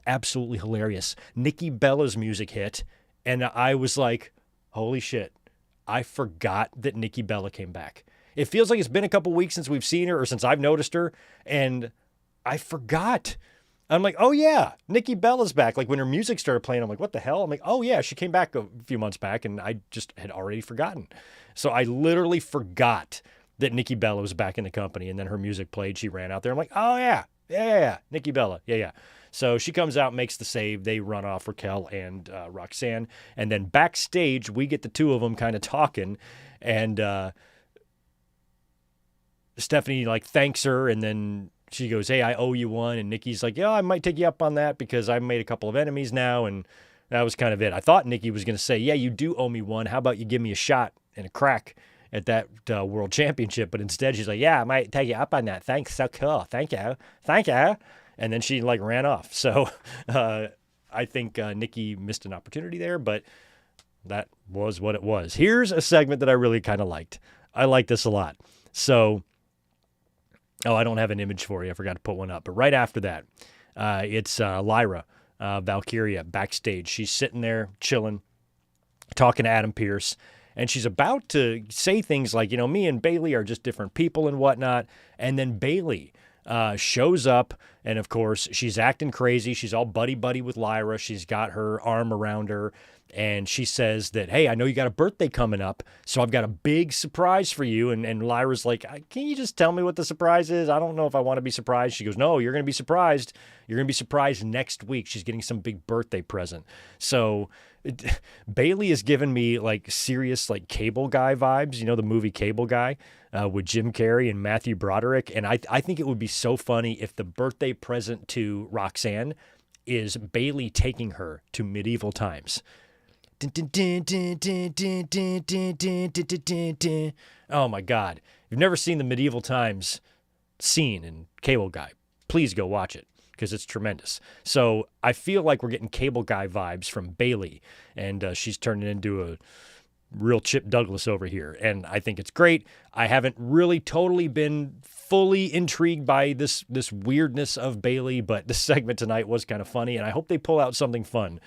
absolutely hilarious. Nikki Bella's music hit, and I was like, holy shit, I forgot that Nikki Bella came back. It feels like it's been a couple weeks since we've seen her, or since I've noticed her, and I forgot. I'm like, oh yeah, Nikki Bella's back. Like when her music started playing, I'm like, what the hell? I'm like, oh yeah, she came back a few months back, and I just had already forgotten. So I literally forgot that Nikki Bella was back in the company, and then her music played. She ran out there. I'm like, oh yeah, Nikki Bella, yeah. So she comes out, makes the save. They run off Raquel and Roxanne, and then backstage we get the two of them kind of talking, and Stephanie like thanks her, and then she goes, hey, I owe you one. And Nikki's like, yeah, I might take you up on that because I've made a couple of enemies now. And that was kind of it. I thought Nikki was going to say, yeah, you do owe me one. How about you give me a shot and a crack at that world championship? But instead she's like, yeah, I might take you up on that. Thanks. So cool. Thank you. And then she like ran off. So I think Nikki missed an opportunity there, but that was what it was. Here's a segment that I really kind of liked. I like this a lot. So, I don't have an image for you. I forgot to put one up. But right after that, it's Lyra, Valkyria, backstage. She's sitting there chilling, talking to Adam Pearce. And she's about to say things like, you know, me and Bayley are just different people and whatnot. And then Bayley shows up. And, of course, she's acting crazy. She's all buddy-buddy with Lyra. She's got her arm around her. And she says that, hey, I know you got a birthday coming up, so I've got a big surprise for you. And Lyra's like, can you just tell me what the surprise is? I don't know if I want to be surprised. She goes, no, you're going to be surprised. You're going to be surprised next week. She's getting some big birthday present. So Bayley is giving me like serious like Cable Guy vibes. You know, the movie Cable Guy with Jim Carrey and Matthew Broderick. And I think it would be so funny if the birthday present to Roxanne is Bayley taking her to medieval times. Oh my God. If you've never seen the medieval times scene in Cable Guy, please go watch it because it's tremendous. So I feel like we're getting Cable Guy vibes from Bayley, and she's turning into a real Chip Douglas over here. And I think it's great. I haven't really totally been fully intrigued by this weirdness of Bayley, but this segment tonight was kind of funny, and I hope they pull out something fun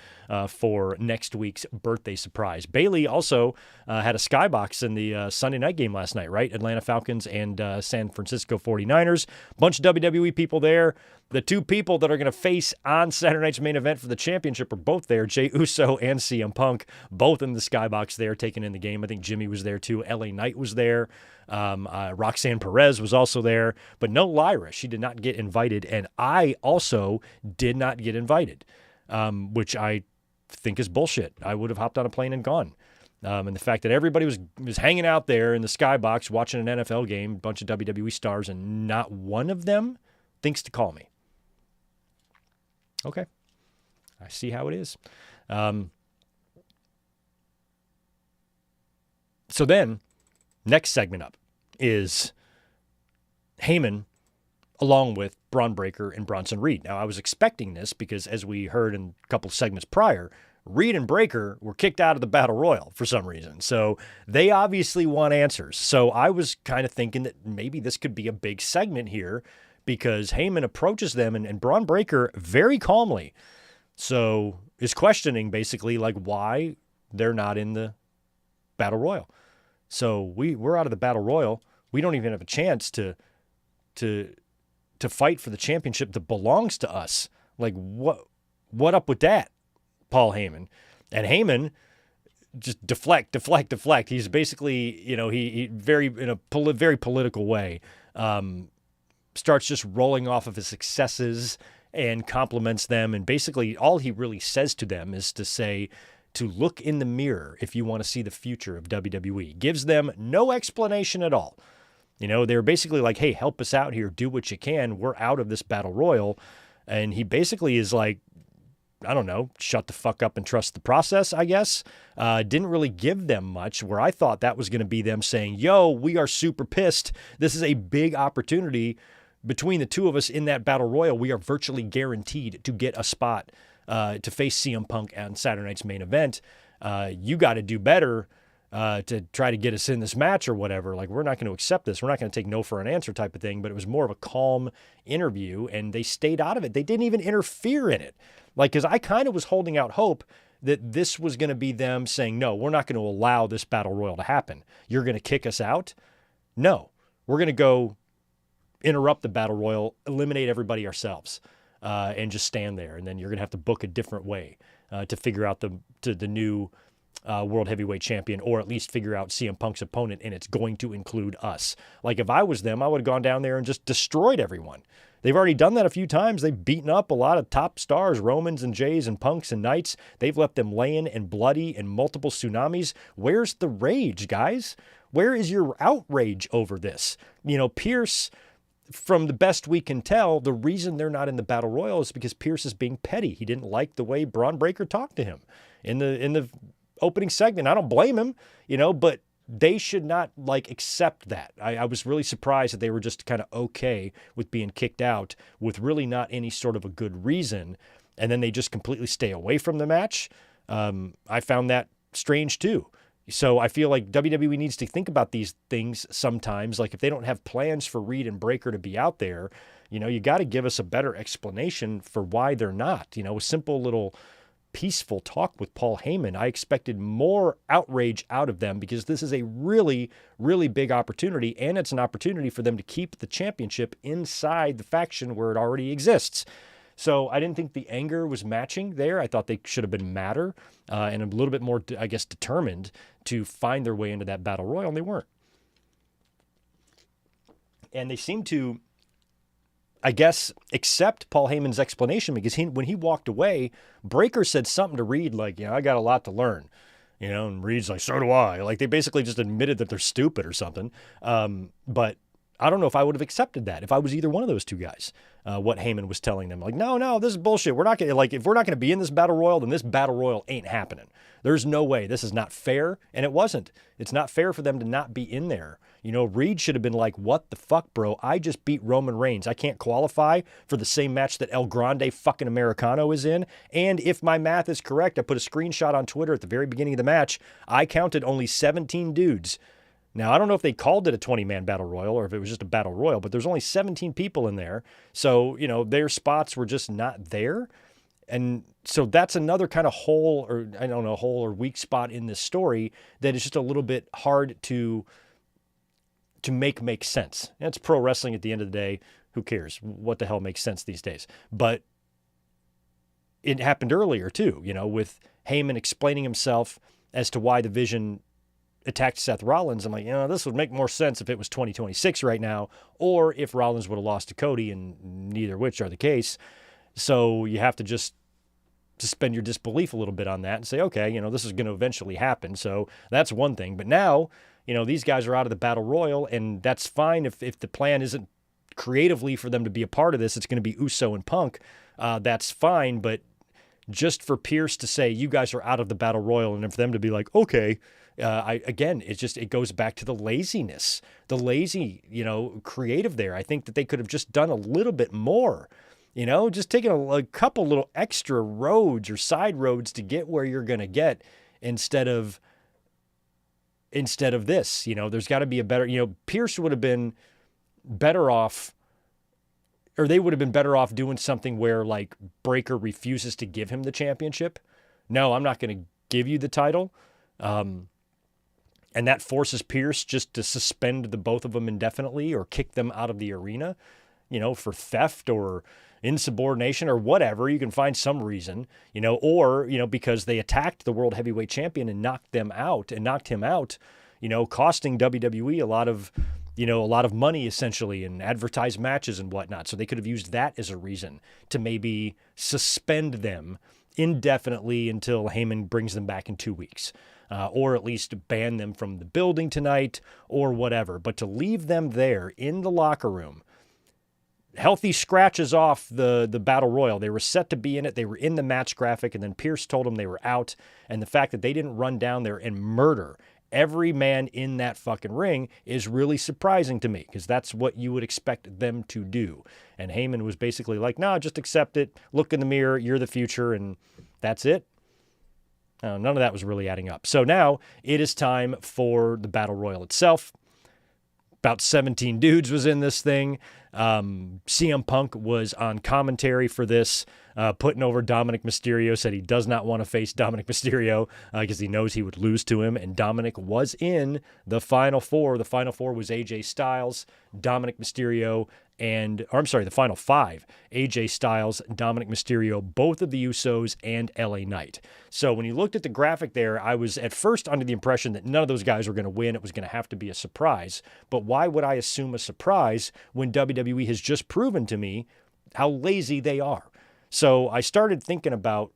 for next week's birthday surprise. Bayley also had a skybox in the Sunday night game last night, right? Atlanta Falcons and San Francisco 49ers. Bunch of WWE people there. The two people that are going to face on Saturday night's main event for the championship are both there, Jey Uso and CM Punk, both in the skybox there, taking in the game. I think Jimmy was there too. LA Knight was there. Roxanne Perez was also there, but no Lyra. She did not get invited, and I also did not get invited, which I think is bullshit. I would have hopped on a plane and gone. And the fact that everybody was hanging out there in the skybox watching an NFL game, a bunch of WWE stars, and not one of them thinks to call me. Okay. I see how it is. So then, next segment up is Heyman along with Braun Breaker and Bronson Reed. Now, I was expecting this because, as we heard in a couple of segments prior, Reed and Breaker were kicked out of the Battle Royal for some reason. So they obviously want answers. So I was kind of thinking that maybe this could be a big segment here because Heyman approaches them and Braun Breaker very calmly is questioning basically like why they're not in the Battle Royal. So we're out of the Battle Royal. We don't even have a chance to fight for the championship that belongs to us. Like what up with that, Paul Heyman? And Heyman just deflect. He's basically, he very in a very political way starts just rolling off of his successes and compliments them. And basically all he really says to them is to look in the mirror if you want to see the future of WWE. Gives them no explanation at all. They're basically like, hey, help us out here. Do what you can. We're out of this Battle Royal. And he basically is like, I don't know, shut the fuck up and trust the process, I guess. Didn't really give them much, where I thought that was going to be them saying, yo, we are super pissed. This is a big opportunity between the two of us in that Battle Royal. We are virtually guaranteed to get a spot to face CM Punk on Saturday night's main event. You got to do better to try to get us in this match or whatever. Like, we're not going to accept this. We're not going to take no for an answer type of thing. But it was more of a calm interview, and they stayed out of it. They didn't even interfere in it. Like, because I kind of was holding out hope that this was going to be them saying, no, we're not going to allow this Battle Royal to happen. You're going to kick us out? No. We're going to go interrupt the Battle Royal, eliminate everybody ourselves, and just stand there. And then you're going to have to book a different way to figure out the new World Heavyweight Champion, or at least figure out CM Punk's opponent, and it's going to include us. Like, if I was them, I would have gone down there and just destroyed everyone. They've already done that a few times. They've beaten up a lot of top stars, Romans and Jays and Punks and Knights. They've left them laying and bloody and multiple tsunamis. Where's the rage, guys? Where is your outrage over this? Pierce, from the best we can tell, the reason they're not in the Battle Royal is because Pierce is being petty. He didn't like the way Braun Breaker talked to him in the opening segment. I don't blame him, but they should not accept that. I was really surprised that they were just kind of okay with being kicked out with really not any sort of a good reason. And then they just completely stay away from the match. I found that strange too. So I feel like WWE needs to think about these things sometimes. Like, if they don't have plans for Reed and Breaker to be out there, you got to give us a better explanation for why they're not. A simple little peaceful talk with Paul Heyman. I expected more outrage out of them because this is a really, really big opportunity, and it's an opportunity for them to keep the championship inside the faction where it already exists. So I didn't think the anger was matching there. I thought they should have been madder and a little bit more, I guess, determined to find their way into that Battle Royal, and they weren't. And they seemed to, I guess, accept Paul Heyman's explanation, because when he walked away, Breaker said something to Reed like, I got a lot to learn. And Reed's like, so do I. Like, they basically just admitted that they're stupid or something. But I don't know if I would have accepted that if I was either one of those two guys, what Heyman was telling them. Like, no, this is bullshit. We're not going to, if we're not going to be in this Battle Royal, then this Battle Royal ain't happening. There's no way. This is not fair. And it wasn't. It's not fair for them to not be in there. Reed should have been like, what the fuck, bro? I just beat Roman Reigns. I can't qualify for the same match that El Grande fucking Americano is in. And if my math is correct, I put a screenshot on Twitter at the very beginning of the match. I counted only 17 dudes. Now, I don't know if they called it a 20-man Battle Royal or if it was just a Battle Royal, but there's only 17 people in there. So, their spots were just not there. And so that's another kind of hole or weak spot in this story that is just a little bit hard to make sense. And it's pro wrestling at the end of the day. Who cares? What the hell makes sense these days? But it happened earlier too, with Heyman explaining himself as to why the Vision attacked Seth Rollins. I'm like, this would make more sense if it was 2026 right now, or if Rollins would have lost to Cody, and neither which are the case. So you have to just suspend your disbelief a little bit on that and say, okay, this is going to eventually happen. So that's one thing. But now, these guys are out of the Battle Royal, and that's fine if the plan isn't creatively for them to be a part of this. It's going to be Uso and Punk. That's fine. But just for Pierce to say, you guys are out of the Battle Royal, and for them to be like, okay, it goes back to the laziness, the lazy, creative there. I think that they could have just done a little bit more, just taking a couple little extra roads or side roads to get where you're going to get instead of this. There's got to be a better, Pierce would have been better off, or they would have been better off doing something where like Breakker refuses to give him the championship. No, I'm not going to give you the title. And that forces Pierce just to suspend the both of them indefinitely or kick them out of the arena, for theft or insubordination or whatever. You can find some reason, or, because they attacked the World Heavyweight Champion and knocked him out, costing WWE a lot of money essentially and advertised matches and whatnot. So they could have used that as a reason to maybe suspend them indefinitely until Heyman brings them back in 2 weeks. Or at least ban them from the building tonight or whatever. But to leave them there in the locker room, healthy scratches off the Battle Royal. They were set to be in it. They were in the match graphic, and then Pierce told them they were out. And the fact that they didn't run down there and murder every man in that fucking ring is really surprising to me, because that's what you would expect them to do. And Heyman was basically like, no, just accept it. Look in the mirror. You're the future, and that's it. None of that was really adding up. So now it is time for the Battle Royal itself. About 17 dudes was in this thing. CM Punk was on commentary for this, putting over Dominic Mysterio, said he does not want to face Dominic Mysterio because he knows he would lose to him. And Dominic was in the Final Four. The Final Four was AJ Styles, Dominic Mysterio, the Final Five, AJ Styles, Dominic Mysterio, both of the Usos, and LA Knight. So when you looked at the graphic there, I was at first under the impression that none of those guys were going to win. It was going to have to be a surprise. But why would I assume a surprise when WWE has just proven to me how lazy they are? So I started thinking about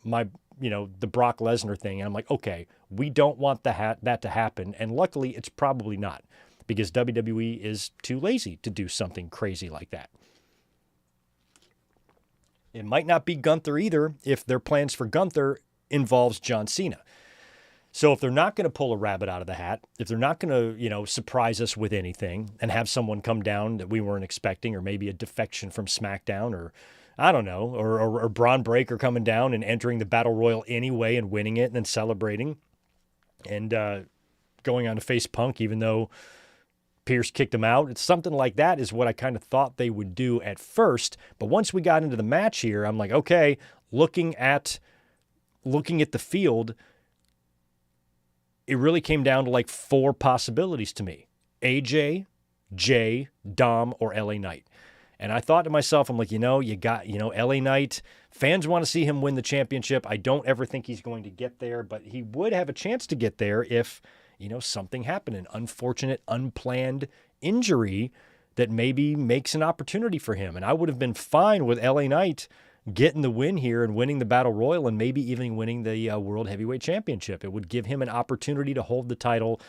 the Brock Lesnar thing, and I'm like, okay, we don't want that to happen. And luckily, it's probably not, because WWE is too lazy to do something crazy like that. It might not be Gunther either if their plans for Gunther involves John Cena. So if they're not going to pull a rabbit out of the hat, if they're not going to, surprise us with anything and have someone come down that we weren't expecting, or maybe a defection from SmackDown, or I don't know, or Braun Breaker coming down and entering the Battle Royal anyway and winning it and then celebrating and going on to face Punk, even though Pierce kicked him out. It's something like that is what I kind of thought they would do at first. But once we got into the match here, I'm like, okay, looking at the field, it really came down to like 4 possibilities to me: AJ, Jey, Dom, or LA Knight. And I thought to myself, I'm like, you got, LA Knight. Fans want to see him win the championship. I don't ever think he's going to get there, but he would have a chance to get there if, something happened, an unfortunate, unplanned injury that maybe makes an opportunity for him. And I would have been fine with LA Knight getting the win here and winning the Battle Royal and maybe even winning the World Heavyweight Championship. It would give him an opportunity to hold the title,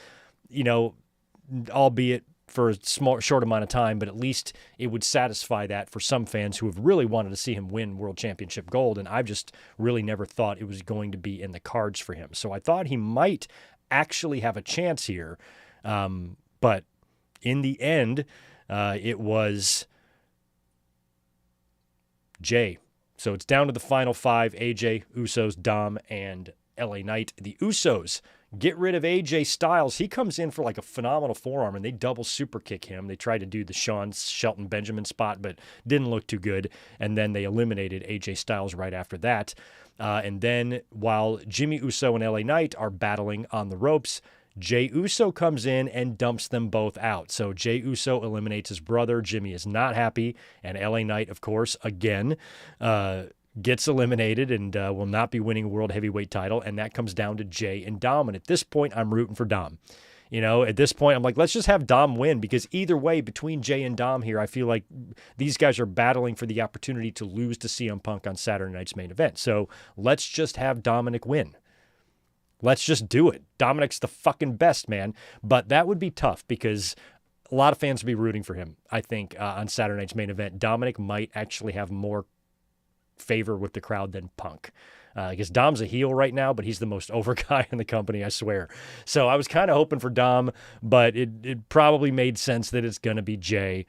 albeit for a short amount of time, but at least it would satisfy that for some fans who have really wanted to see him win World Championship gold. And I've just really never thought it was going to be in the cards for him. So I thought he might actually have a chance here. But in the end, it was Jey. So it's down to the final 5: AJ, Usos, Dom, and LA Knight. The Usos get rid of AJ Styles. He comes in for like a phenomenal forearm, and they double super kick him. They tried to do the Shelton Benjamin spot, but didn't look too good. And then they eliminated AJ Styles right after that. And then while Jimmy Uso and LA Knight are battling on the ropes, Jey Uso comes in and dumps them both out. So Jey Uso eliminates his brother. Jimmy is not happy. And LA Knight, of course, again, gets eliminated and will not be winning a World Heavyweight title. And that comes down to Jey and Dom. And at this point, I'm rooting for Dom. At this point, I'm like, let's just have Dom win, because either way, between Jey and Dom here, I feel like these guys are battling for the opportunity to lose to CM Punk on Saturday night's main event. So let's just have Dominic win. Let's just do it. Dominic's the fucking best, man. But that would be tough because a lot of fans would be rooting for him, I think, on Saturday night's main event. Dominic might actually have more favor with the crowd than Punk. Because Dom's a heel right now, but he's the most over guy in the company, I swear. So I was kind of hoping for Dom, but it probably made sense that it's going to be Jey.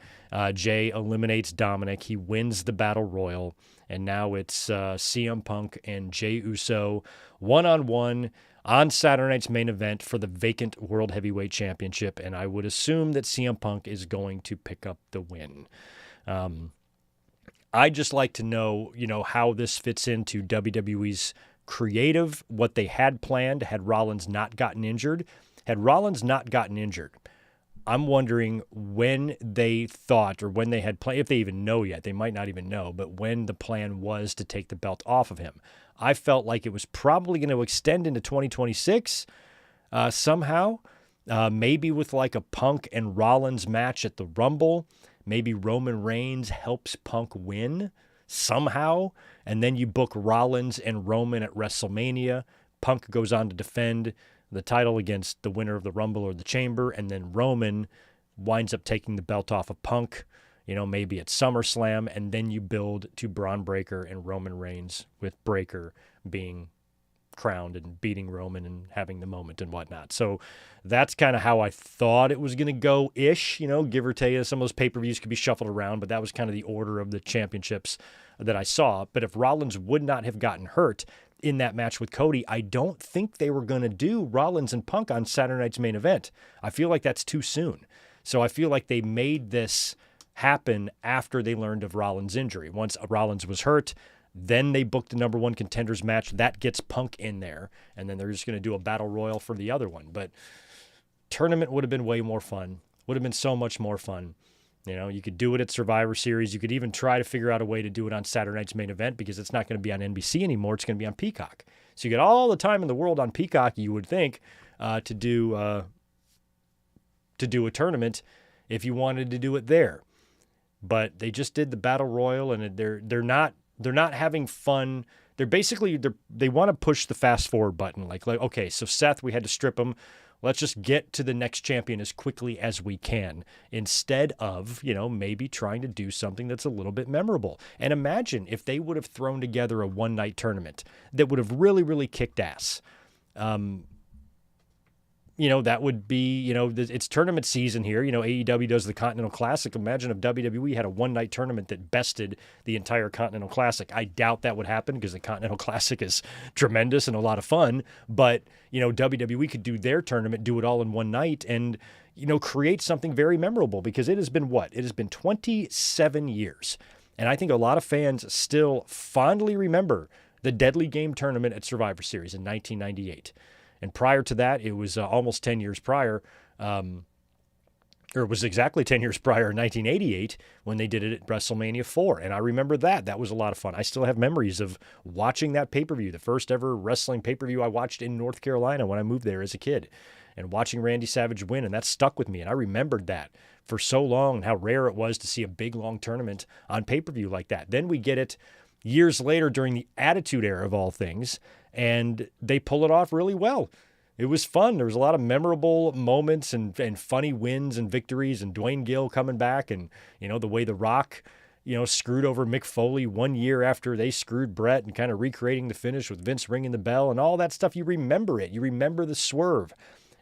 Jey eliminates Dominic. He wins the Battle Royal. And now it's CM Punk and Jey Uso one-on-one on Saturday night's main event for the vacant World Heavyweight Championship. And I would assume that CM Punk is going to pick up the win. I'd just like to know, how this fits into WWE's creative, what they had planned had Rollins not gotten injured. Had Rollins not gotten injured, I'm wondering when they thought, or when they had planned, if they even know yet, they might not even know, but when the plan was to take the belt off of him. I felt like it was probably going to extend into 2026 somehow, maybe with like a Punk and Rollins match at the Rumble. Maybe Roman Reigns helps Punk win somehow, and then you book Rollins and Roman at WrestleMania. Punk goes on to defend the title against the winner of the Rumble or the Chamber, and then Roman winds up taking the belt off of Punk, maybe at SummerSlam, and then you build to Braun Breaker and Roman Reigns, with Breaker being crowned and beating Roman and having the moment and whatnot. So that's kind of how I thought it was going to go-ish, give or take. Some of those pay-per-views could be shuffled around, but that was kind of the order of the championships that I saw. But if Rollins would not have gotten hurt in that match with Cody, I don't think they were going to do Rollins and Punk on Saturday night's main event. I feel like that's too soon. So I feel like they made this happen after they learned of Rollins' injury. Once Rollins was hurt, then they booked the number one contenders match. That gets Punk in there, and then they're just going to do a battle royal for the other one. But tournament would have been way more fun. Would have been so much more fun. You could do it at Survivor Series. You could even try to figure out a way to do it on Saturday night's main event, because it's not going to be on NBC anymore. It's going to be on Peacock. So you get all the time in the world on Peacock, you would think, to do a tournament if you wanted to do it there. But they just did the battle royal, and they're not having fun. They want to push the fast forward button. Like, okay, so Seth, we had to strip him. Let's just get to the next champion as quickly as we can, instead of, maybe trying to do something that's a little bit memorable. And imagine if they would have thrown together a one-night tournament that would have really, really kicked ass. That would be, it's tournament season here. AEW does the Continental Classic. Imagine if WWE had a one-night tournament that bested the entire Continental Classic. I doubt that would happen, because the Continental Classic is tremendous and a lot of fun. But, WWE could do their tournament, do it all in one night, and, create something very memorable, because it has been what? It has been 27 years. And I think a lot of fans still fondly remember the Deadly Game tournament at Survivor Series in 1998. And prior to that, it was almost 10 years prior, or it was exactly 10 years prior in 1988 when they did it at WrestleMania 4. And I remember that. That was a lot of fun. I still have memories of watching that pay-per-view, the first ever wrestling pay-per-view I watched in North Carolina when I moved there as a kid, and watching Randy Savage win. And that stuck with me. And I remembered that for so long, and how rare it was to see a big, long tournament on pay-per-view like that. Then we get it years later during the Attitude Era of all things, and they pull it off really well. It was fun. There was a lot of memorable moments and funny wins and victories, and Dwayne Gill coming back, and, the way The Rock, screwed over Mick Foley 1 year after they screwed Brett, and kind of recreating the finish with Vince ringing the bell and all that stuff. You remember it. You remember the swerve.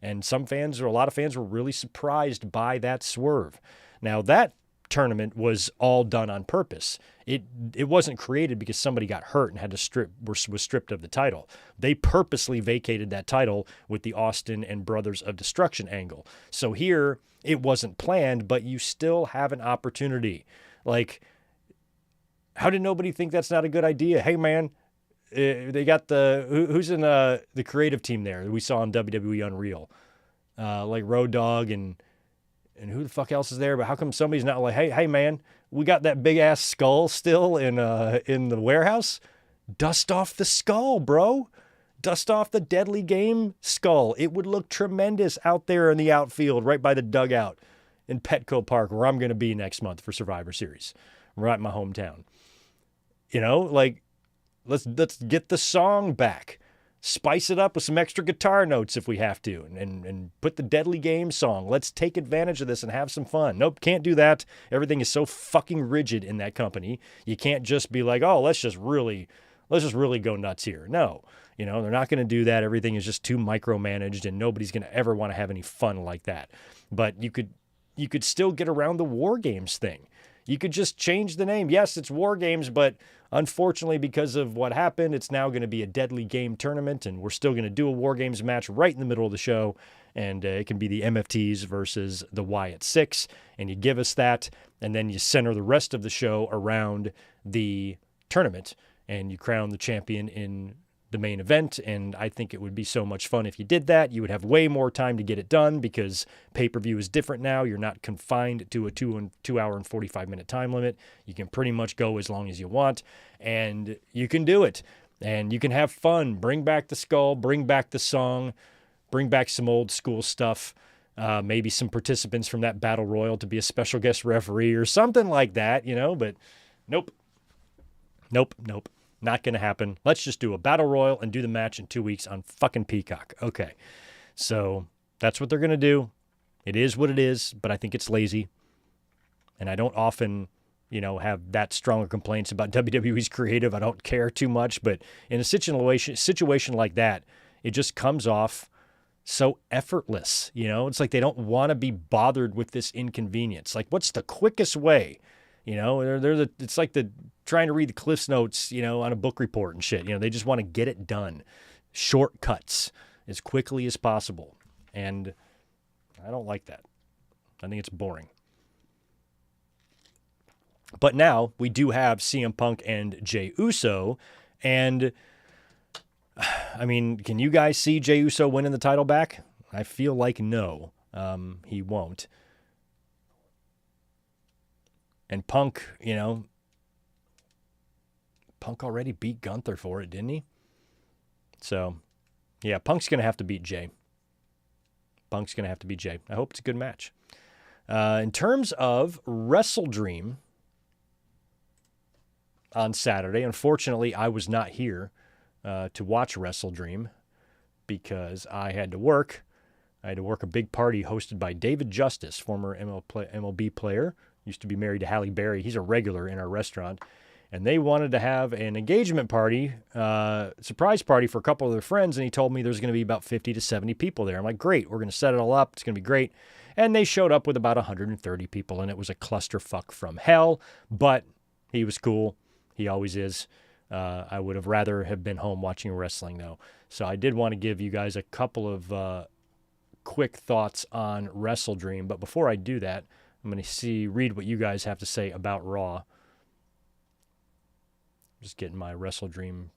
And a lot of fans were really surprised by that swerve. Now, that tournament was all done on purpose. It wasn't created because somebody got hurt and had to was stripped of the title. They purposely vacated that title with the Austin and Brothers of Destruction angle. So here, it wasn't planned, but you still have an opportunity. Like, how did nobody think that's not a good idea? Hey, man, they got who's in the creative team there we saw on WWE Unreal? Like Road Dogg and who the fuck else is there? But how come somebody's not like, hey man, we got that big ass skull still in the warehouse? Dust off the skull, bro. Dust off the deadly game skull. It would look tremendous out there in the outfield, right by the dugout in Petco Park, where I'm going to be next month for Survivor Series, right in my hometown. You know, like, let's get the song back. Spice it up with some extra guitar notes if we have to, and put the deadly game song. Let's take advantage of this and have some fun. Nope, can't do that. Everything is so fucking rigid in that company. You can't just be like, oh, let's just really go nuts here. No, you know, they're not going to do that. Everything is just too micromanaged, and nobody's going to ever want to have any fun like that. But you could still get around the War Games thing. You could just change the name. Yes, it's War Games, but unfortunately, because of what happened, it's now going to be a deadly game tournament, and we're still going to do a War Games match right in the middle of the show, and it can be the MFTs versus the Wyatt Six, and you give us that, and then you center the rest of the show around the tournament, and you crown the champion in the main event. And I think it would be so much fun if you did that. You would have way more time to get it done because pay-per-view is different now. You're not confined to a 2 hour and 45-minute time limit. You can pretty much go as long as you want, and you can do it. And you can have fun. Bring back the skull, bring back the song, bring back some old school stuff. Maybe some participants from that Battle Royal to be a special guest referee or something like that, you know, but nope. Not going to happen. Let's just do a Battle Royal and do the match in 2 weeks on fucking Peacock. Okay. So that's what they're going to do. It is what it is, but I think it's lazy. And I don't often, you know, have that stronger complaints about WWE's creative. I don't care too much, but in a situation like that, it just comes off so effortless. You know, it's like they don't want to be bothered with this inconvenience. Like, what's the quickest way? You know, it's like trying to read the Cliff's Notes, you know, on a book report and shit. You know, they just want to get it done. Shortcuts as quickly as possible. And I don't like that. I think it's boring. But now we do have CM Punk and Jey Uso. And, I mean, can you guys see Jey Uso winning the title back? I feel like no, he won't. And Punk, you know, Punk already beat Gunther for it, didn't he? So, yeah, Punk's going to have to beat Jey. I hope it's a good match. In terms of Wrestle Dream on Saturday, unfortunately, I was not here to watch Wrestle Dream because I had to work. I had to work a big party hosted by David Justice, former MLB player. Used to be married to Halle Berry. He's a regular in our restaurant. And they wanted to have an engagement party, surprise party for a couple of their friends. And he told me there's going to be about 50 to 70 people there. I'm like, great. We're going to set it all up. It's going to be great. And they showed up with about 130 people. And it was a clusterfuck from hell. But he was cool. He always is. I would have rather have been home watching wrestling, though. So I did want to give you guys a couple of quick thoughts on Wrestle Dream. But before I do that, I'm going to read what you guys have to say about Raw. Just getting my Wrestle Dream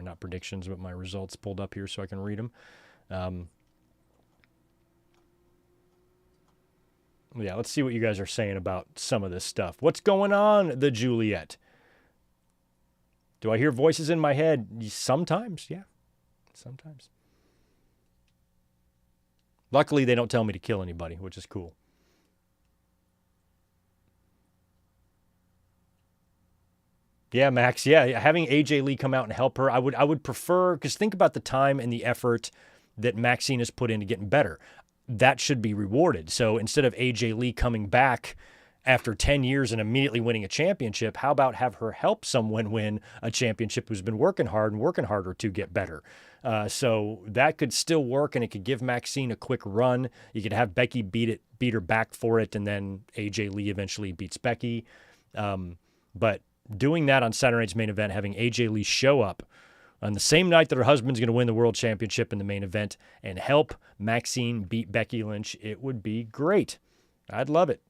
not predictions, but my results pulled up here so I can read them. Yeah, let's see what you guys are saying about some of this stuff. What's going on, the Juliet? Do I hear voices in my head? Sometimes, yeah. Sometimes. Luckily, they don't tell me to kill anybody, which is cool. Yeah, Max. Yeah, having AJ Lee come out and help her, I would prefer, because think about the time and the effort that Maxine has put into getting better. That should be rewarded. So instead of AJ Lee coming back after 10 years and immediately winning a championship, how about have her help someone win a championship who's been working hard and working harder to get better? So that could still work, and it could give Maxine a quick run. You could have Becky beat her back for it, and then AJ Lee eventually beats Becky. But doing that on Saturday night's main event, having AJ Lee show up on the same night that her husband's going to win the world championship in the main event and help Maxine beat Becky Lynch, it would be great. I'd love it.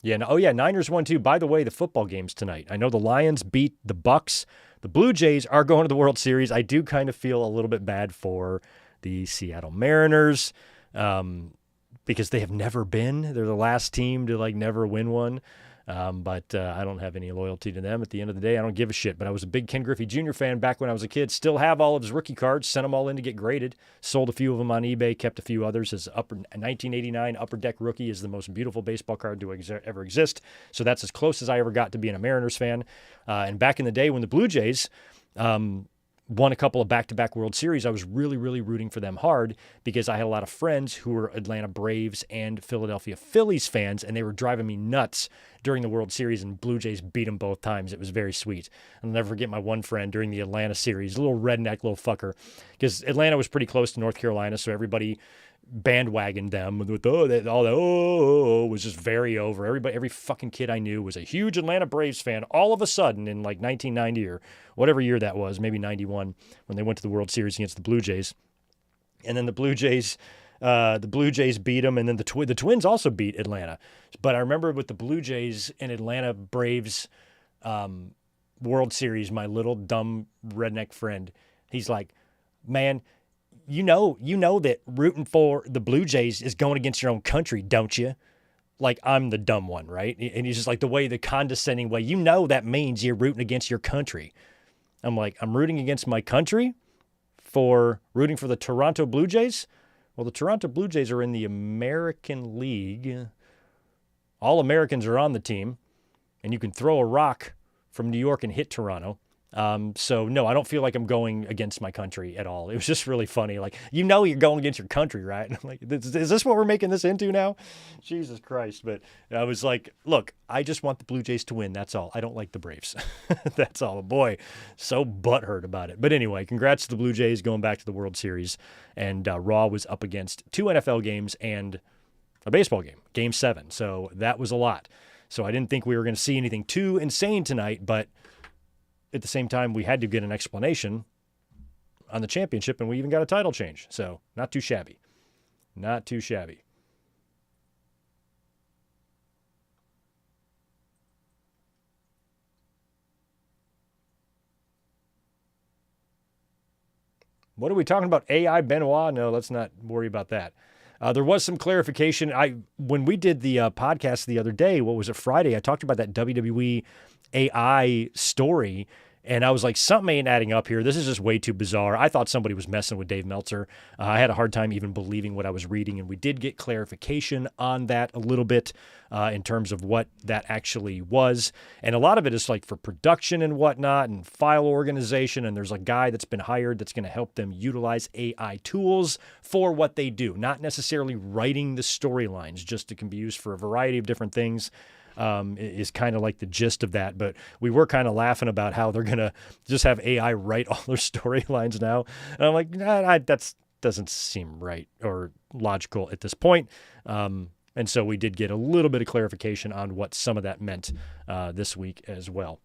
Yeah. Oh, yeah. Niners won too. By the way, the football games tonight. I know the Lions beat the Bucks. The Blue Jays are going to the World Series. I do kind of feel a little bit bad for the Seattle Mariners, because they have never been. They're the last team to like never win one. But I don't have any loyalty to them. At the end of the day, I don't give a shit. But I was a big Ken Griffey Jr. fan back when I was a kid. Still have all of his rookie cards. Sent them all in to get graded. Sold a few of them on eBay. Kept a few others. His 1989 Upper Deck rookie is the most beautiful baseball card to ever exist. So that's as close as I ever got to being a Mariners fan. And back in the day when the Blue Jays won a couple of back-to-back World Series, I was really, really rooting for them hard because I had a lot of friends who were Atlanta Braves and Philadelphia Phillies fans, and they were driving me nuts during the World Series, and Blue Jays beat them both times. It was very sweet. I'll never forget my one friend during the Atlanta series, a little redneck little fucker, because Atlanta was pretty close to North Carolina, so everybody bandwagoned them with all the was just very over. Every fucking kid I knew was a huge Atlanta Braves fan all of a sudden in like 1990 or whatever year that was, maybe 91, when they went to the World Series against the Blue Jays. And then the Blue Jays beat them, and then the Twins also beat Atlanta. But I remember with the Blue Jays and Atlanta Braves World Series, my little dumb redneck friend, he's like, man, you know that rooting for the Blue Jays is going against your own country, don't you? Like, I'm the dumb one, right? And he's just like, the condescending way, that means you're rooting against your country. I'm like, I'm rooting against my country for rooting for the Toronto Blue Jays? Well, the Toronto Blue Jays are in the American League. All Americans are on the team, and you can throw a rock from New York and hit Toronto. So no, I don't feel like I'm going against my country at all. It was just really funny. Like, you're going against your country, right? And I'm like, is this what we're making this into now? Jesus Christ. But I was like, look, I just want the Blue Jays to win. That's all. I don't like the Braves. That's all. Boy, so butthurt about it. But anyway, congrats to the Blue Jays going back to the World Series. And Raw was up against 2 NFL games and a baseball game, Game 7. So that was a lot. So I didn't think we were going to see anything too insane tonight, but at the same time, we had to get an explanation on the championship, and we even got a title change. So not too shabby. Not too shabby. What are we talking about? AI Benoit? No, let's not worry about that. There was some clarification. When we did the podcast the other day, what was it, Friday, I talked about that WWE AI story, and I was like, something ain't adding up here. This is just way too bizarre. I thought somebody was messing with Dave Meltzer. I had a hard time even believing what I was reading, and we did get clarification on that a little bit in terms of what that actually was. And a lot of it is like for production and whatnot and file organization, and there's a guy that's been hired that's going to help them utilize AI tools for what they do, not necessarily writing the storylines, just it can be used for a variety of different things. Is kind of like the gist of that. But we were kind of laughing about how they're going to just have AI write all their storylines now. And I'm like, that doesn't seem right or logical at this point. And so we did get a little bit of clarification on what some of that meant this week as well.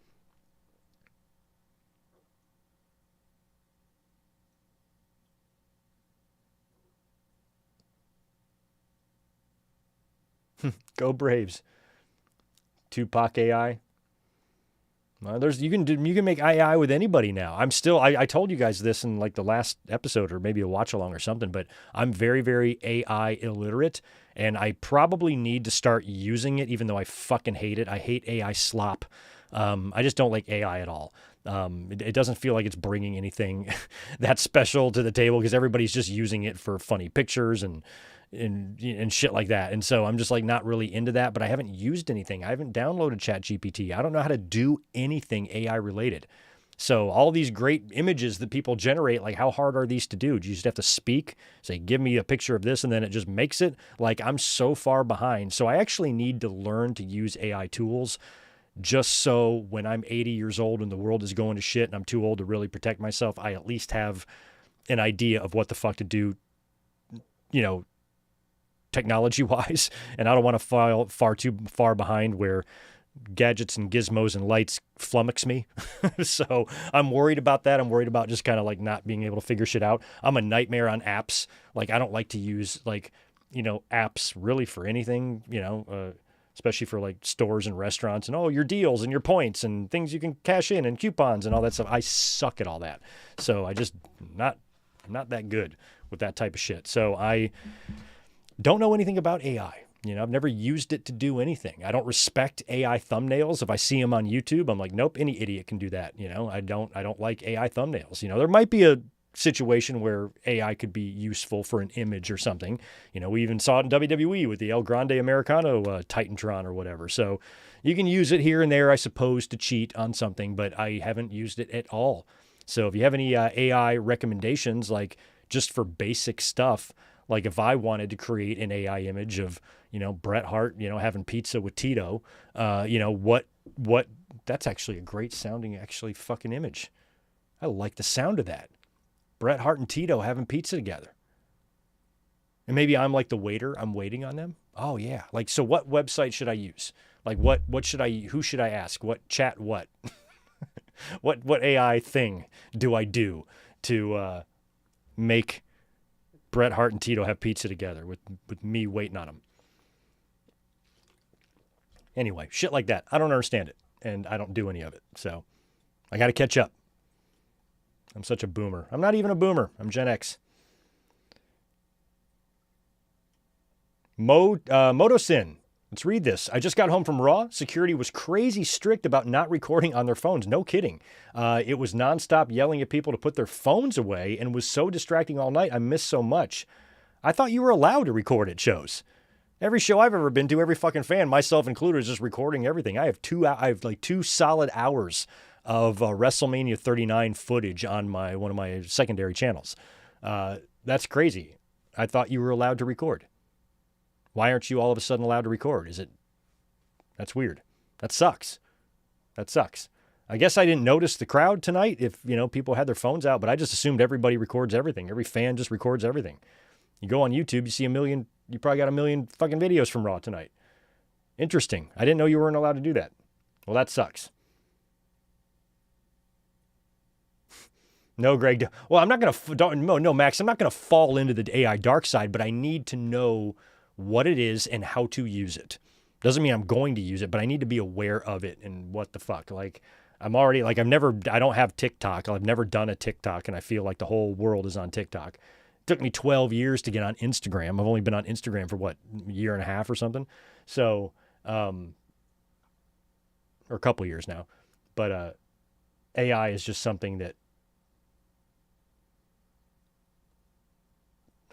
Go Braves. Tupac AI. Well, you can make AI with anybody now. I told you guys this in like the last episode or maybe a watch along or something, but I'm very, very AI illiterate, and I probably need to start using it, even though I fucking hate it. I hate AI slop. I just don't like AI at all. It doesn't feel like it's bringing anything that special to the table because everybody's just using it for funny pictures and shit like that. And so I'm just like not really into that, but I haven't used anything. I haven't downloaded ChatGPT. I don't know how to do anything AI related. So all these great images that people generate, like how hard are these to do? Do you just have to speak, say, give me a picture of this, and then it just makes it? Like, I'm so far behind. So I actually need to learn to use AI tools just so when I'm 80 years old and the world is going to shit and I'm too old to really protect myself, I at least have an idea of what the fuck to do, technology-wise, and I don't want to fall far too far behind where gadgets and gizmos and lights flummox me. So I'm worried about that. I'm worried about just kind of like not being able to figure shit out. I'm a nightmare on apps. Like, I don't like to use apps really for anything, especially for like stores and restaurants and your deals and your points and things you can cash in and coupons and all that stuff. I suck at all that. So I just not that good with that type of shit. So I don't know anything about AI. I've never used it to do anything. I don't respect AI thumbnails. If I see them on YouTube, I'm like, nope, any idiot can do that. I don't like AI thumbnails. There might be a situation where AI could be useful for an image or something. We even saw it in WWE with the El Grande Americano Titantron or whatever. So you can use it here and there, I suppose, to cheat on something, but I haven't used it at all. So if you have any AI recommendations, like just for basic stuff, like if I wanted to create an AI image of, Bret Hart, having pizza with Tito, what, that's actually a great sounding, fucking image. I like the sound of that. Bret Hart and Tito having pizza together. And maybe I'm like the waiter. I'm waiting on them. Oh yeah. Like, so what website should I use? Like who should I ask? What chat, what? what AI thing do I do to make Bret Hart and Tito have pizza together with me waiting on them? Anyway, shit like that. I don't understand it, and I don't do any of it. So I got to catch up. I'm such a boomer. I'm not even a boomer. I'm Gen X. Motosin. Let's read this. I just got home from Raw. Security was crazy strict about not recording on their phones. No kidding. It was nonstop yelling at people to put their phones away and was so distracting all night. I missed so much. I thought you were allowed to record at shows. Every show I've ever been to, every fucking fan, myself included, is just recording everything. I have 2 solid hours of WrestleMania 39 footage on one of my secondary channels. That's crazy. I thought you were allowed to record. Why aren't you all of a sudden allowed to record? That's weird. That sucks. I guess I didn't notice the crowd tonight if, people had their phones out, but I just assumed everybody records everything. Every fan just records everything. You go on YouTube, you see you probably got 1 million fucking videos from Raw tonight. Interesting. I didn't know you weren't allowed to do that. Well, that sucks. No, Greg. Well, I'm not going to, no, Max, I'm not going to fall into the AI dark side, but I need to know what it is and how to use it. Doesn't mean I'm going to use it, but I need to be aware of it and what the fuck. Like, I don't have TikTok. I've never done a TikTok, and I feel like the whole world is on TikTok. It took me 12 years to get on Instagram. I've only been on Instagram for a year and a half or something. So, or a couple years now. But AI is just something that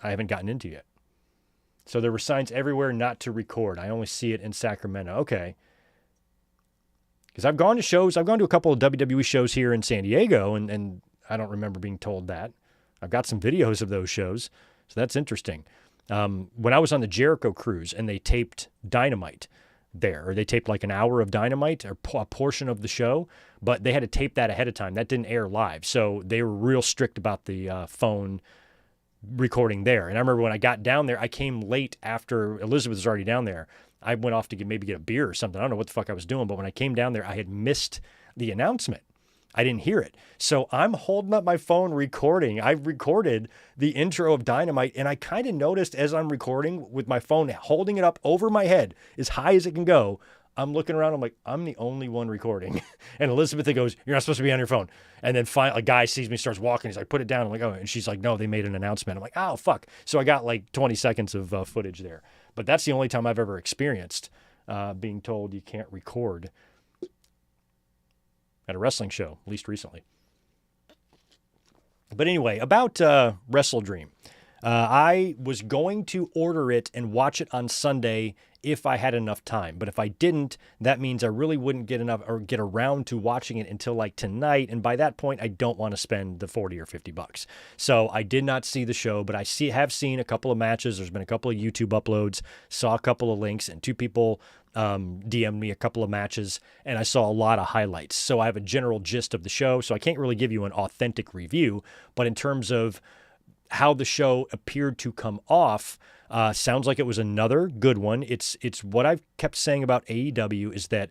I haven't gotten into yet. So there were signs everywhere not to record. I only see it in Sacramento. Okay. Because I've gone to shows. I've gone to a couple of WWE shows here in San Diego, and I don't remember being told that. I've got some videos of those shows, so that's interesting. When I was on the Jericho cruise and they taped Dynamite there, or they taped like an hour of Dynamite or a portion of the show, but they had to tape that ahead of time. That didn't air live, so they were real strict about the phone recording there. And I remember when I got down there, I came late after Elizabeth was already down there. I went off to maybe get a beer or something. I don't know what the fuck I was doing, but when I came down there, I had missed the announcement. I didn't hear it. So I'm holding up my phone recording. I recorded the intro of Dynamite, and I kind of noticed as I'm recording with my phone, holding it up over my head as high as it can go, I'm looking around. I'm like, I'm the only one recording. And Elizabeth goes, you're not supposed to be on your phone. And then finally, a guy sees me, starts walking. He's like, put it down. I'm like, oh. And she's like, no, they made an announcement. I'm like, oh, fuck. So I got like 20 seconds of footage there. But that's the only time I've ever experienced being told you can't record at a wrestling show, at least recently. But anyway, about Wrestle Dream. I was going to order it and watch it on Sunday if I had enough time. But if I didn't, that means I really wouldn't get enough or get around to watching it until like tonight. And by that point, I don't want to spend the $40 or $50. So I did not see the show, but I have seen a couple of matches. There's been a couple of YouTube uploads, saw a couple of links, and 2 people DM'd me a couple of matches, and I saw a lot of highlights. So I have a general gist of the show. So I can't really give you an authentic review, but in terms of how the show appeared to come off, sounds like it was another good one. It's what I've kept saying about AEW is that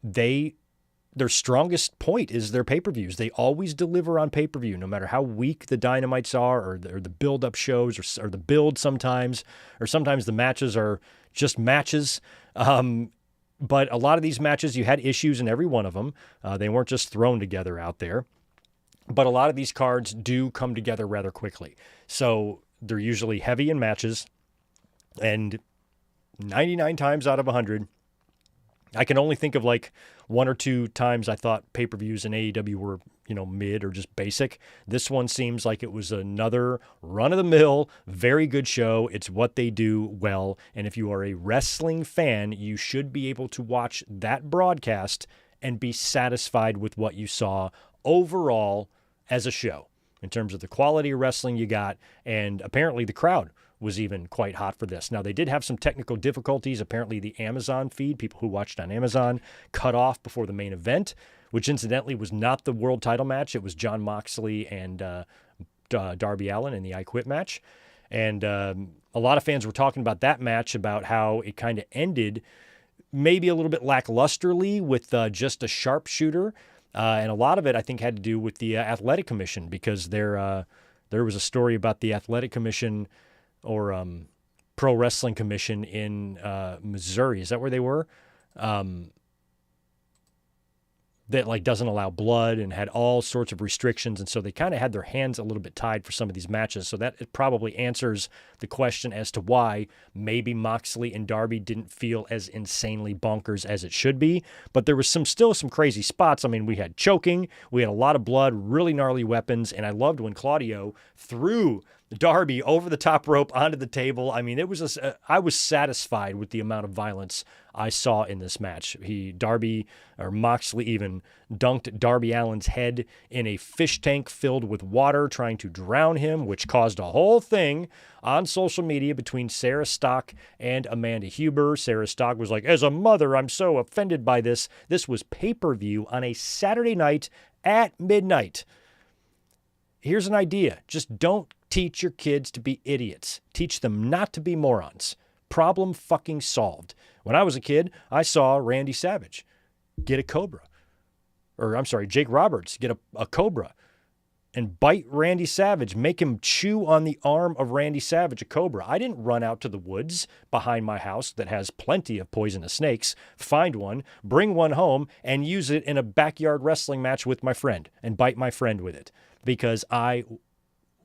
their strongest point is their pay-per-views. They always deliver on pay-per-view, no matter how weak the Dynamites are, or the build-up shows, or the build sometimes, or sometimes the matches are just matches. But a lot of these matches, you had issues in every one of them. They weren't just thrown together out there. but a lot of these cards do come together rather quickly. So they're usually heavy in matches, and 99 times out of 100, I can only think of like one or two times I thought pay-per-views in AEW were, mid or just basic. This one seems like it was another run-of-the-mill, very good show. It's what they do well. And if you are a wrestling fan, you should be able to watch that broadcast and be satisfied with what you saw overall as a show in terms of the quality of wrestling you got. And apparently the crowd was even quite hot for this. Now, they did have some technical difficulties. Apparently, the Amazon feed, people who watched on Amazon, cut off before the main event, which incidentally was not the world title match. It was Jon Moxley and Darby Allin in the I Quit match. And a lot of fans were talking about that match, about how it kind of ended maybe a little bit lacklusterly with just a sharpshooter. And a lot of it, I think, had to do with the Athletic Commission, because there was a story about the Athletic Commission or Pro Wrestling Commission in Missouri. Is that where they were? That like doesn't allow blood and had all sorts of restrictions. And so they kind of had their hands a little bit tied for some of these matches. So that it probably answers the question as to why maybe Moxley and Darby didn't feel as insanely bonkers as it should be. But there was still some crazy spots. I mean, we had choking, we had a lot of blood, really gnarly weapons. And I loved when Claudio threw Darby over the top rope onto the table. I mean, I was satisfied with the amount of violence I saw in this match. Moxley even dunked Darby Allin's head in a fish tank filled with water, trying to drown him, which caused a whole thing on social media between Sarah Stock and Amanda Huber. Sarah Stock was like, as a mother, I'm so offended by this. This was pay-per-view on a Saturday night at midnight. Here's an idea. Just don't teach your kids to be idiots. Teach them not to be morons. Problem fucking solved. When I was a kid, I saw Randy Savage get a cobra. Jake Roberts get a cobra and bite Randy Savage, make him chew on the arm of Randy Savage, a cobra. I didn't run out to the woods behind my house that has plenty of poisonous snakes, find one, bring one home, and use it in a backyard wrestling match with my friend and bite my friend with it. Because I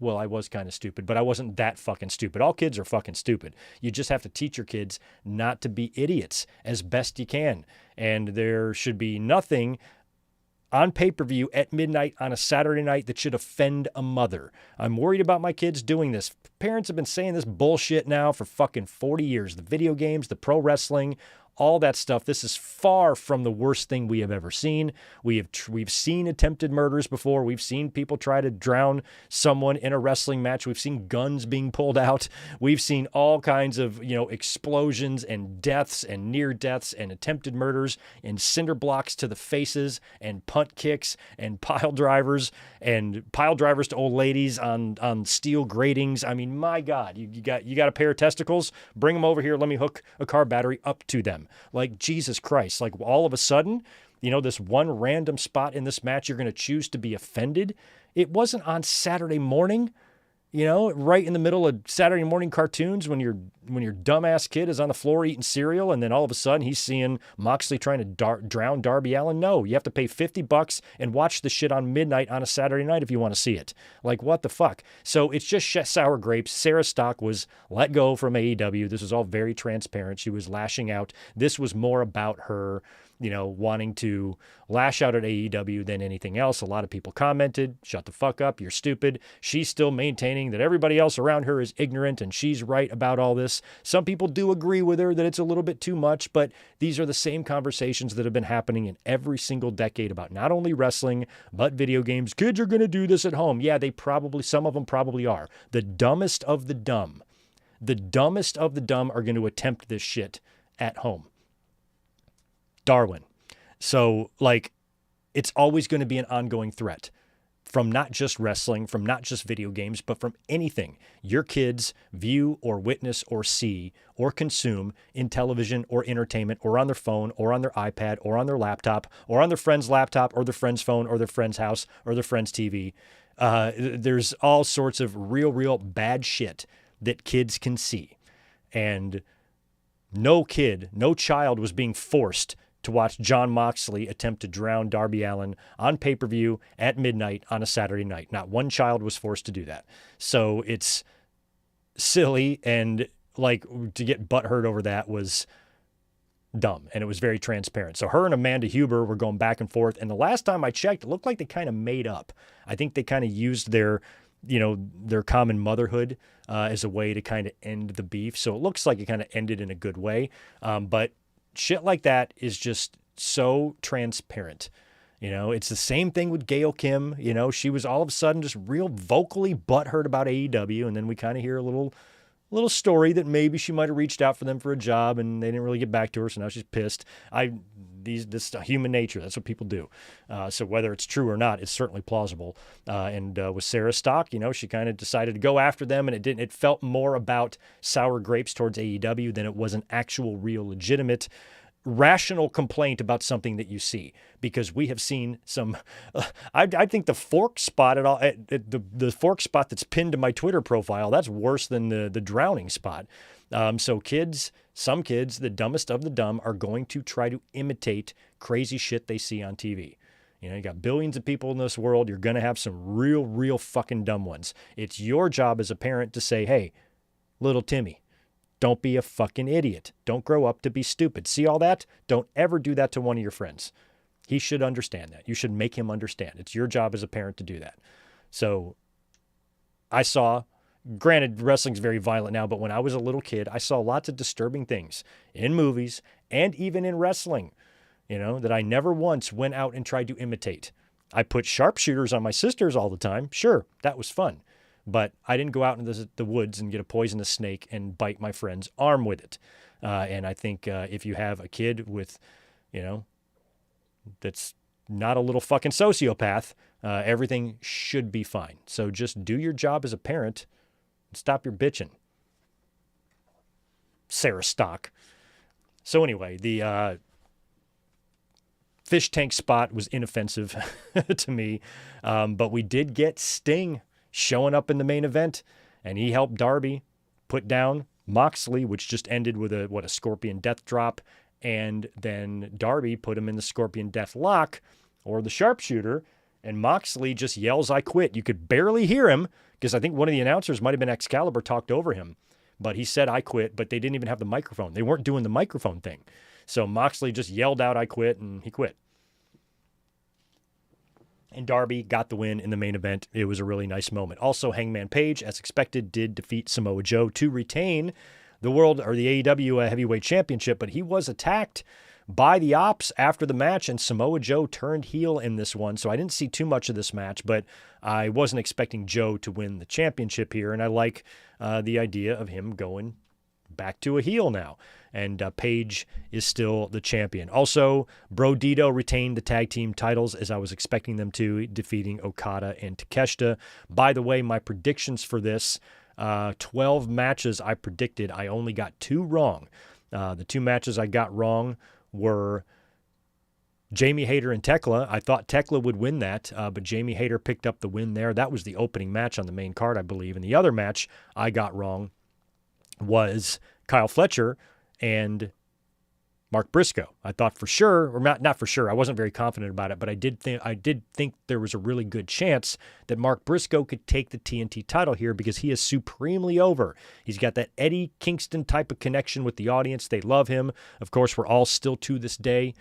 was kind of stupid, but I wasn't that fucking stupid. All kids are fucking stupid. You just have to teach your kids not to be idiots as best you can. And there should be nothing on pay-per-view at midnight on a Saturday night that should offend a mother. I'm worried about my kids doing this. Parents have been saying this bullshit now for fucking 40 years. The video games, the pro wrestling, all that stuff. This is far from the worst thing we have ever seen. We've seen attempted murders before. We've seen people try to drown someone in a wrestling match. We've seen guns being pulled out. We've seen all kinds of, explosions and deaths and near deaths and attempted murders and cinder blocks to the faces and punt kicks and pile drivers to old ladies on steel gratings. I mean, my God, you got a pair of testicles? Bring them over here. Let me hook a car battery up to them. Like, Jesus Christ, like all of a sudden, this one random spot in this match, you're going to choose to be offended. It wasn't on Saturday morning, right in the middle of Saturday morning cartoons when your dumbass kid is on the floor eating cereal, and then all of a sudden he's seeing Moxley trying to drown Darby Allin. No, you have to pay $50 and watch the shit on midnight on a Saturday night if you want to see it. Like, what the fuck? So it's just sour grapes. Sarah Stock was let go from AEW. This was all very transparent. She was lashing out. This was more about her wanting to lash out at AEW than anything else. A lot of people commented, shut the fuck up, you're stupid. She's still maintaining that everybody else around her is ignorant and she's right about all this. Some people do agree with her that it's a little bit too much, but these are the same conversations that have been happening in every single decade about not only wrestling, but video games. Kids are going to do this at home. Yeah, some of them probably are. The dumbest of the dumb are going to attempt this shit at home. Darwin. So, it's always going to be an ongoing threat from not just wrestling, from not just video games, but from anything your kids view or witness or see or consume in television or entertainment or on their phone or on their iPad or on their laptop or on their friend's laptop or their friend's phone or their friend's house or their friend's TV. There's all sorts of real bad shit that kids can see. And no child was being forced to watch Jon Moxley attempt to drown Darby Allin on pay-per-view at midnight on a Saturday night. Not one child was forced to do that. So it's silly, and like to get butthurt over that was dumb, and it was very transparent. So her and Amanda Huber were going back and forth, and the last time I checked, it looked like they kind of made up. I think they kind of used their common motherhood as a way to kind of end the beef. So it looks like it kind of ended in a good way. But shit like that is just so transparent. It's the same thing with Gail Kim. She was all of a sudden just real vocally butthurt about AEW, and then we kind of hear a little story that maybe she might have reached out for them for a job and they didn't really get back to her, so now she's pissed. This is human nature. That's what people do. So whether it's true or not, it's certainly plausible. And with Sarah Stock, she kind of decided to go after them, and it felt more about sour grapes towards AEW than it was an actual, real, legitimate, rational complaint about something that you see, because we have seen some. I think the fork spot the fork spot that's pinned to my Twitter profile, that's worse than the drowning spot. So some kids, the dumbest of the dumb, are going to try to imitate crazy shit they see on TV. You got billions of people in this world. You're going to have some real fucking dumb ones. It's your job as a parent to say, hey, little Timmy, don't be a fucking idiot. Don't grow up to be stupid. See all that? Don't ever do that to one of your friends. He should understand that. You should make him understand. It's your job as a parent to do that. So granted, wrestling's very violent now, but when I was a little kid, I saw lots of disturbing things in movies and even in wrestling, that I never once went out and tried to imitate. I put sharpshooters on my sisters all the time. Sure, that was fun. But I didn't go out into the woods and get a poisonous snake and bite my friend's arm with it. And I think if you have a kid with, that's not a little fucking sociopath, everything should be fine. So just do your job as a parent and stop your bitching. Sarah Stock. So anyway, the fish tank spot was inoffensive to me. But we did get Sting showing up in the main event, and he helped Darby put down Moxley, which just ended with a Scorpion Death Drop, and then Darby put him in the Scorpion Death Lock, or the Sharpshooter, and Moxley just yells, "I quit." You could barely hear him, because I think one of the announcers might have been Excalibur, talked over him, but he said, "I quit," but they didn't even have the microphone. They weren't doing the microphone thing. So Moxley just yelled out, "I quit," and he quit. And Darby got the win in the main event. It was a really nice moment. Also, Hangman Page, as expected, did defeat Samoa Joe to retain the AEW Heavyweight Championship, but he was attacked by the Ops after the match, and Samoa Joe turned heel in this one. So I didn't see too much of this match, but I wasn't expecting Joe to win the championship here, and I like the idea of him going back to a heel now. And Page is still the champion. Also, Bro Dito retained the tag team titles as I was expecting them to, defeating Okada and Takeshita. By the way, my predictions for this, 12 matches I predicted, I only got 2 wrong. The 2 matches I got wrong were Jamie Hayter and Tekla. I thought Tekla would win that, but Jamie Hayter picked up the win there. That was the opening match on the main card, I believe. And the other match I got wrong was Kyle Fletcher and Mark Briscoe. I thought for sure, or not for sure, I wasn't very confident about it, but I did think there was a really good chance that Mark Briscoe could take the TNT title here, because he is supremely over. He's got that Eddie Kingston type of connection with the audience. They love him. Of course, we're all still to this day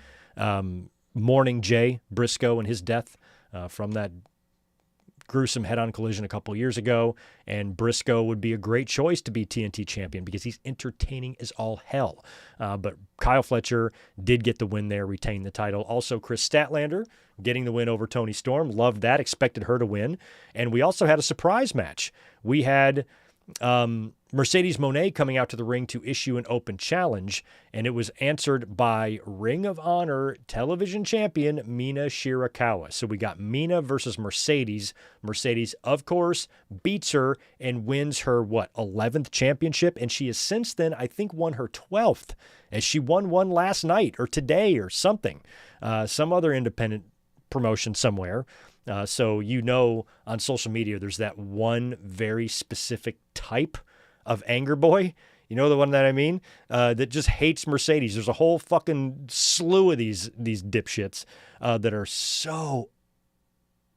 mourning Jey Briscoe and his death from that gruesome head-on collision a couple years ago, and Briscoe would be a great choice to be TNT champion because he's entertaining as all hell. But Kyle Fletcher did get the win there, retain the title. Also, Chris Statlander getting the win over Toni Storm. Loved that, expected her to win. And we also had a surprise match. We had Mercedes Moné coming out to the ring to issue an open challenge, and it was answered by Ring of Honor television champion Mina Shirakawa. So we got Mina versus Mercedes. Mercedes, of course, beats her and wins her, 11th championship? And she has since then, I think, won her 12th, as she won one last night or today or something. Some other independent promotion somewhere. So on social media, there's that one very specific type of anger boy. You know the one that I mean? That just hates Mercedes. There's a whole fucking slew of these dipshits that are so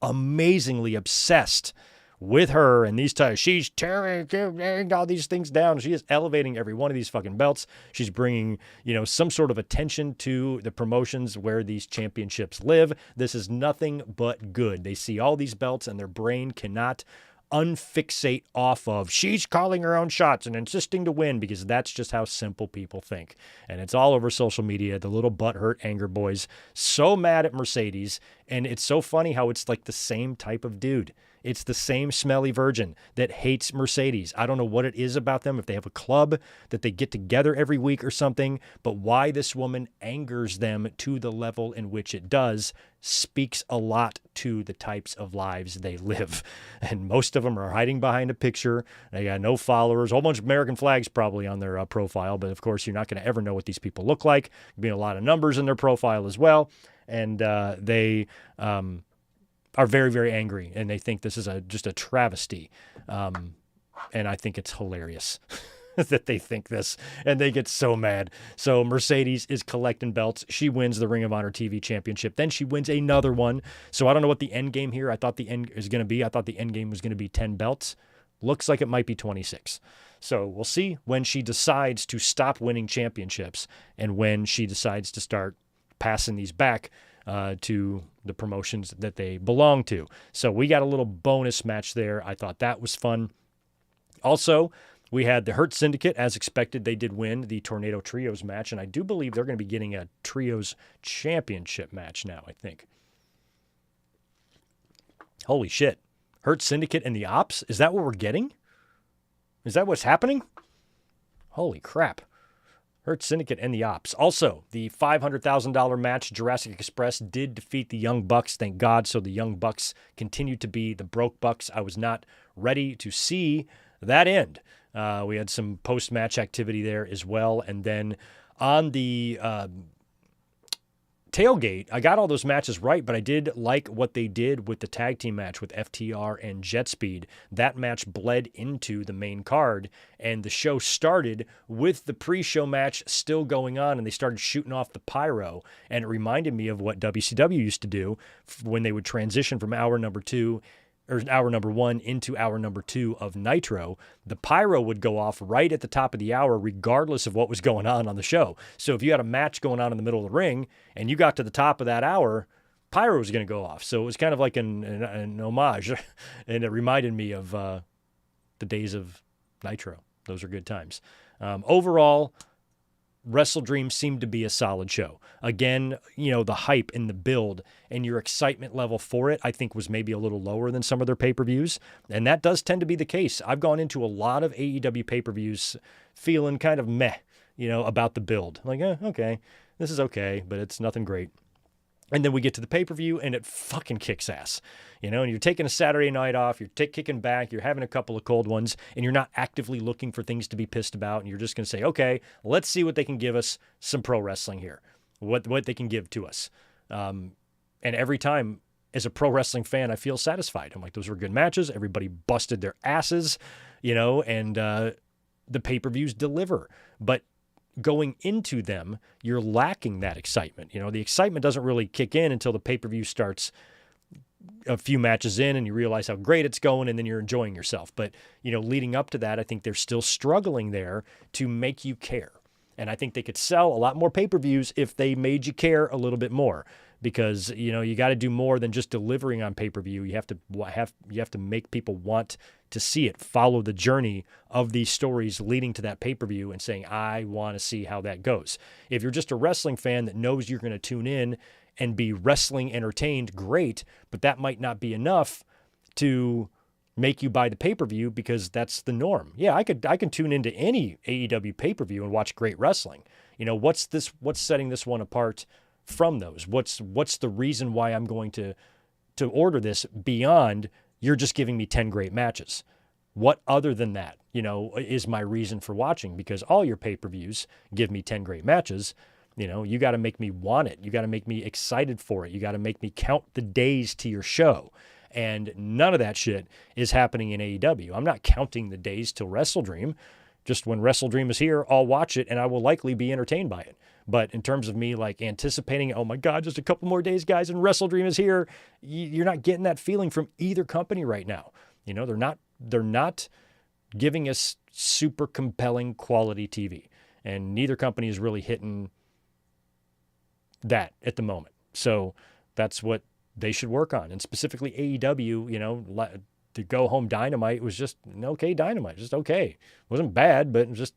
amazingly obsessed with her and these types. She's tearing all these things down. She is elevating every one of these fucking belts. She's bringing, some sort of attention to the promotions where these championships live. This is nothing but good. They see all these belts and their brain cannot unfixate off of she's calling her own shots and insisting to win, because that's just how simple people think. And it's all over social media, the little butthurt anger boys so mad at Mercedes. And it's so funny how it's like the same type of dude. It's the same smelly virgin that hates Mercedes. I don't know what it is about them, if they have a club that they get together every week or something, but why this woman angers them to the level in which it does speaks a lot to the types of lives they live. And most of them are hiding behind a picture. They got no followers, a whole bunch of American flags probably on their profile, but of course you're not going to ever know what these people look like. There'll be a lot of numbers in their profile as well. And they are very, very angry, and they think this is just a travesty. And I think it's hilarious that they think this, and they get so mad. So Mercedes is collecting belts. She wins the Ring of Honor TV Championship. Then she wins another one. So I don't know what the end game here. I thought the end is going to be. I thought the end game was going to be 10 belts. Looks like it might be 26. So we'll see when she decides to stop winning championships and when she decides to start passing these back to the promotions that they belong to. So we got a little bonus match there. I thought that was fun. Also, we had the Hurt Syndicate. As expected, they did win the Tornado Trios match, and I do believe they're going to be getting a Trios Championship match now, I think. Holy shit. Hurt Syndicate and the Ops? Is that what we're getting? Is that what's happening? Holy crap. Hurt Syndicate and the Ops. Also, the $500,000 match, Jurassic Express did defeat the Young Bucks, thank God. So the Young Bucks continue to be the broke Bucks. I was not ready to see that end. We had some post-match activity there as well. And then on the tailgate, I got all those matches right, but I did like what they did with the tag team match with FTR and Jet Speed. That match bled into the main card, and the show started with the pre-show match still going on, and they started shooting off the pyro, and it reminded me of what WCW used to do when they would transition from hour number one into hour number 2 of Nitro. The pyro would go off right at the top of the hour, regardless of what was going on the show. So if you had a match going on in the middle of the ring and you got to the top of that hour, pyro was going to go off. So it was kind of like an homage. And it reminded me of the days of Nitro. Those are good times. Overall, Wrestle Dream seemed to be a solid show. Again, the hype and the build and your excitement level for it, I think, was maybe a little lower than some of their pay-per-views. And that does tend to be the case. I've gone into a lot of AEW pay-per-views feeling kind of meh, about the build. Like, okay, this is okay, but it's nothing great. And then we get to the pay-per-view, and it fucking kicks ass. And you're taking a Saturday night off, you're kicking back, you're having a couple of cold ones, and you're not actively looking for things to be pissed about, and you're just going to say, okay, let's see what they can give us, some pro wrestling here, what they can give to us. And every time, as a pro wrestling fan, I feel satisfied. I'm like, those were good matches, everybody busted their asses, and the pay-per-views deliver. But going into them, you're lacking that excitement. The excitement doesn't really kick in until the pay-per-view starts a few matches in and you realize how great it's going, and then you're enjoying yourself. But, leading up to that, I think they're still struggling there to make you care. And I think they could sell a lot more pay-per-views if they made you care a little bit more, because, you got to do more than just delivering on pay-per-view. You have to make people want to see it, follow the journey of these stories leading to that pay-per-view and saying, I want to see how that goes. If you're just a wrestling fan that knows you're going to tune in and be wrestling entertained, great, but that might not be enough to make you buy the pay-per-view, because that's the norm. Yeah, I can tune into any AEW pay-per-view and watch great wrestling. What's setting this one apart from those? What's the reason why I'm going to order this beyond you're just giving me 10 great matches? What other than that, is my reason for watching? Because all your pay-per-views give me 10 great matches. You got to make me want it. You got to make me excited for it. You got to make me count the days to your show. And none of that shit is happening in AEW. I'm not counting the days till Wrestle Dream. Just when Wrestle Dream is here, I'll watch it and I will likely be entertained by it. But in terms of me like anticipating, oh my God, just a couple more days, guys, and Wrestle Dream is here, you're not getting that feeling from either company right now. You know, they're not giving us super compelling quality TV. And neither company is really hitting that at the moment. So that's what they should work on. And specifically AEW, you know, the Go Home Dynamite was just an okay Dynamite, just okay. It wasn't bad, but it just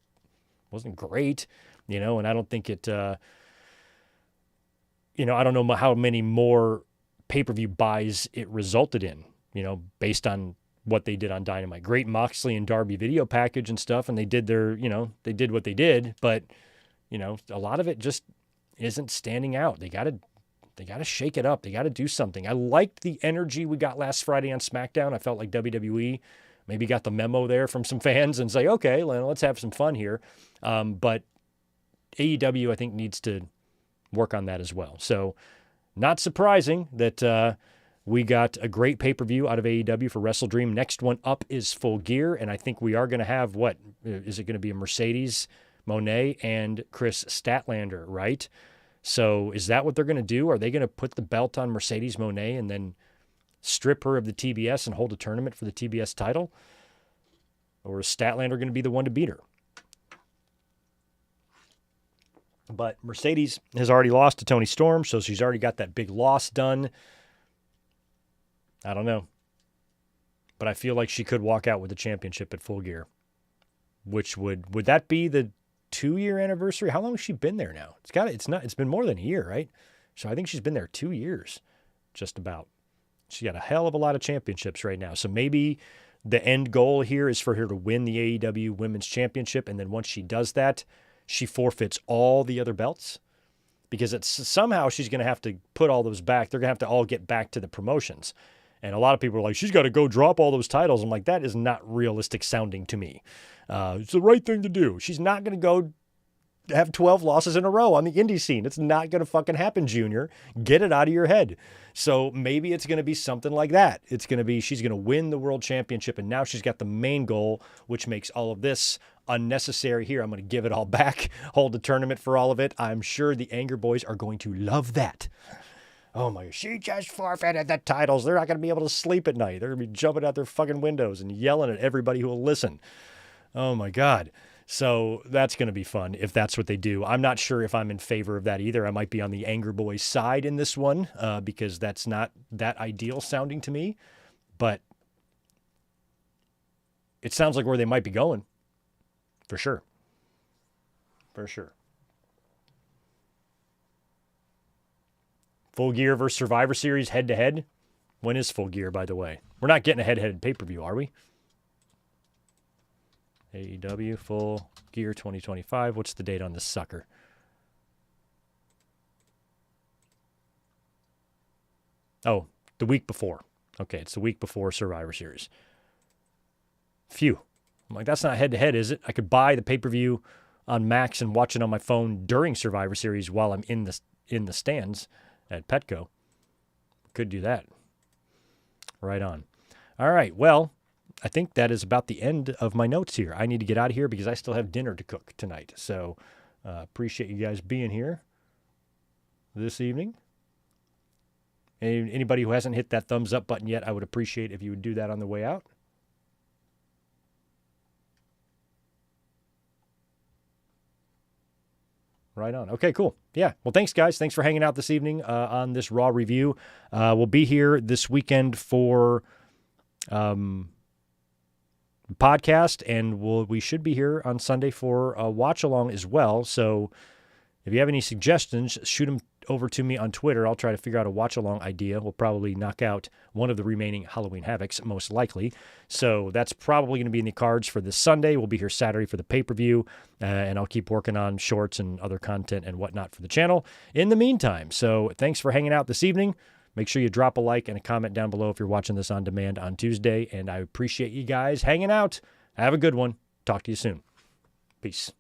wasn't great, you know, and I don't think it, you know, I don't know how many more pay-per-view buys it resulted in, you know, based on what they did on Dynamite. Great Moxley and Darby video package and stuff, and they did their, you know, they did what they did, but, you know, a lot of it just isn't standing out. They got to shake it up. They got to do something. I liked the energy we got last Friday on SmackDown. I felt like WWE maybe got the memo there from some fans and say, okay, let's have some fun here. But AEW, I think, needs to work on that as well. So not surprising that we got a great pay-per-view out of AEW for Wrestle Dream. Next one up is Full Gear, and I think we are going to have, what, is it going to be a Mercedes Moné and Chris Statlander, right? So is that what they're going to do? Are they going to put the belt on Mercedes Moné and then strip her of the TBS and hold a tournament for the TBS title? Or is Statlander going to be the one to beat her? But Mercedes has already lost to Toni Storm, so she's already got that big loss done. I don't know. But I feel like she could walk out with the championship at Full Gear. Which would that be the 2-year anniversary? How long has she been there now? It's been more than a year, right? So I think she's been there 2 years, just about. She got a hell of a lot of championships right now. So maybe the end goal here is for her to win the AEW Women's Championship, and then once she does that, she forfeits all the other belts, because it's somehow she's going to have to put all those back. They're going to have to all get back to the promotions. And a lot of people are like, she's got to go drop all those titles. I'm like, that is not realistic sounding to me. It's the right thing to do. She's not going to go have 12 losses in a row on the indie scene. It's not going to fucking happen, Junior. Get it out of your head. So maybe it's going to be something like that. It's going to be, she's going to win the world championship, and now she's got the main goal, which makes all of this unnecessary. Here, I'm going to give it all back, hold the tournament for all of it. I'm sure the Anger Boys are going to love that. Oh my, she just forfeited the titles. They're not going to be able to sleep at night. They're going to be jumping out their fucking windows and yelling at everybody who will listen. Oh my God. So that's going to be fun if that's what they do. I'm not sure if I'm in favor of that either. I might be on the Anger Boys side in this one because that's not that ideal sounding to me. But it sounds like where they might be going. For sure. For sure. Full Gear versus Survivor Series head-to-head. When is Full Gear, by the way? We're not getting a head-to-head pay-per-view, are we? AEW Full Gear 2025. What's the date on this sucker? Oh, the week before. Okay, it's the week before Survivor Series. Phew. I'm like, that's not head-to-head, is it? I could buy the pay-per-view on Max and watch it on my phone during Survivor Series while I'm in the stands at Petco. Could do that. Right on. All right, well, I think that is about the end of my notes here. I need to get out of here because I still have dinner to cook tonight. So appreciate you guys being here this evening. Anybody who hasn't hit that thumbs up button yet, I would appreciate if you would do that on the way out. Right on. Okay, cool. Yeah. Well, thanks, guys. Thanks for hanging out this evening on this Raw review. We'll be here this weekend for podcast, and we should be here on Sunday for a watch-along as well. So if you have any suggestions, shoot them over to me on Twitter. I'll try to figure out a watch-along idea. We'll probably knock out one of the remaining Halloween Havocs, most likely. So that's probably going to be in the cards for this Sunday. We'll be here Saturday for the pay-per-view, and I'll keep working on shorts and other content and whatnot for the channel in the meantime. So thanks for hanging out this evening. Make sure you drop a like and a comment down below if you're watching this on demand on Tuesday, and I appreciate you guys hanging out. Have a good one. Talk to you soon. Peace.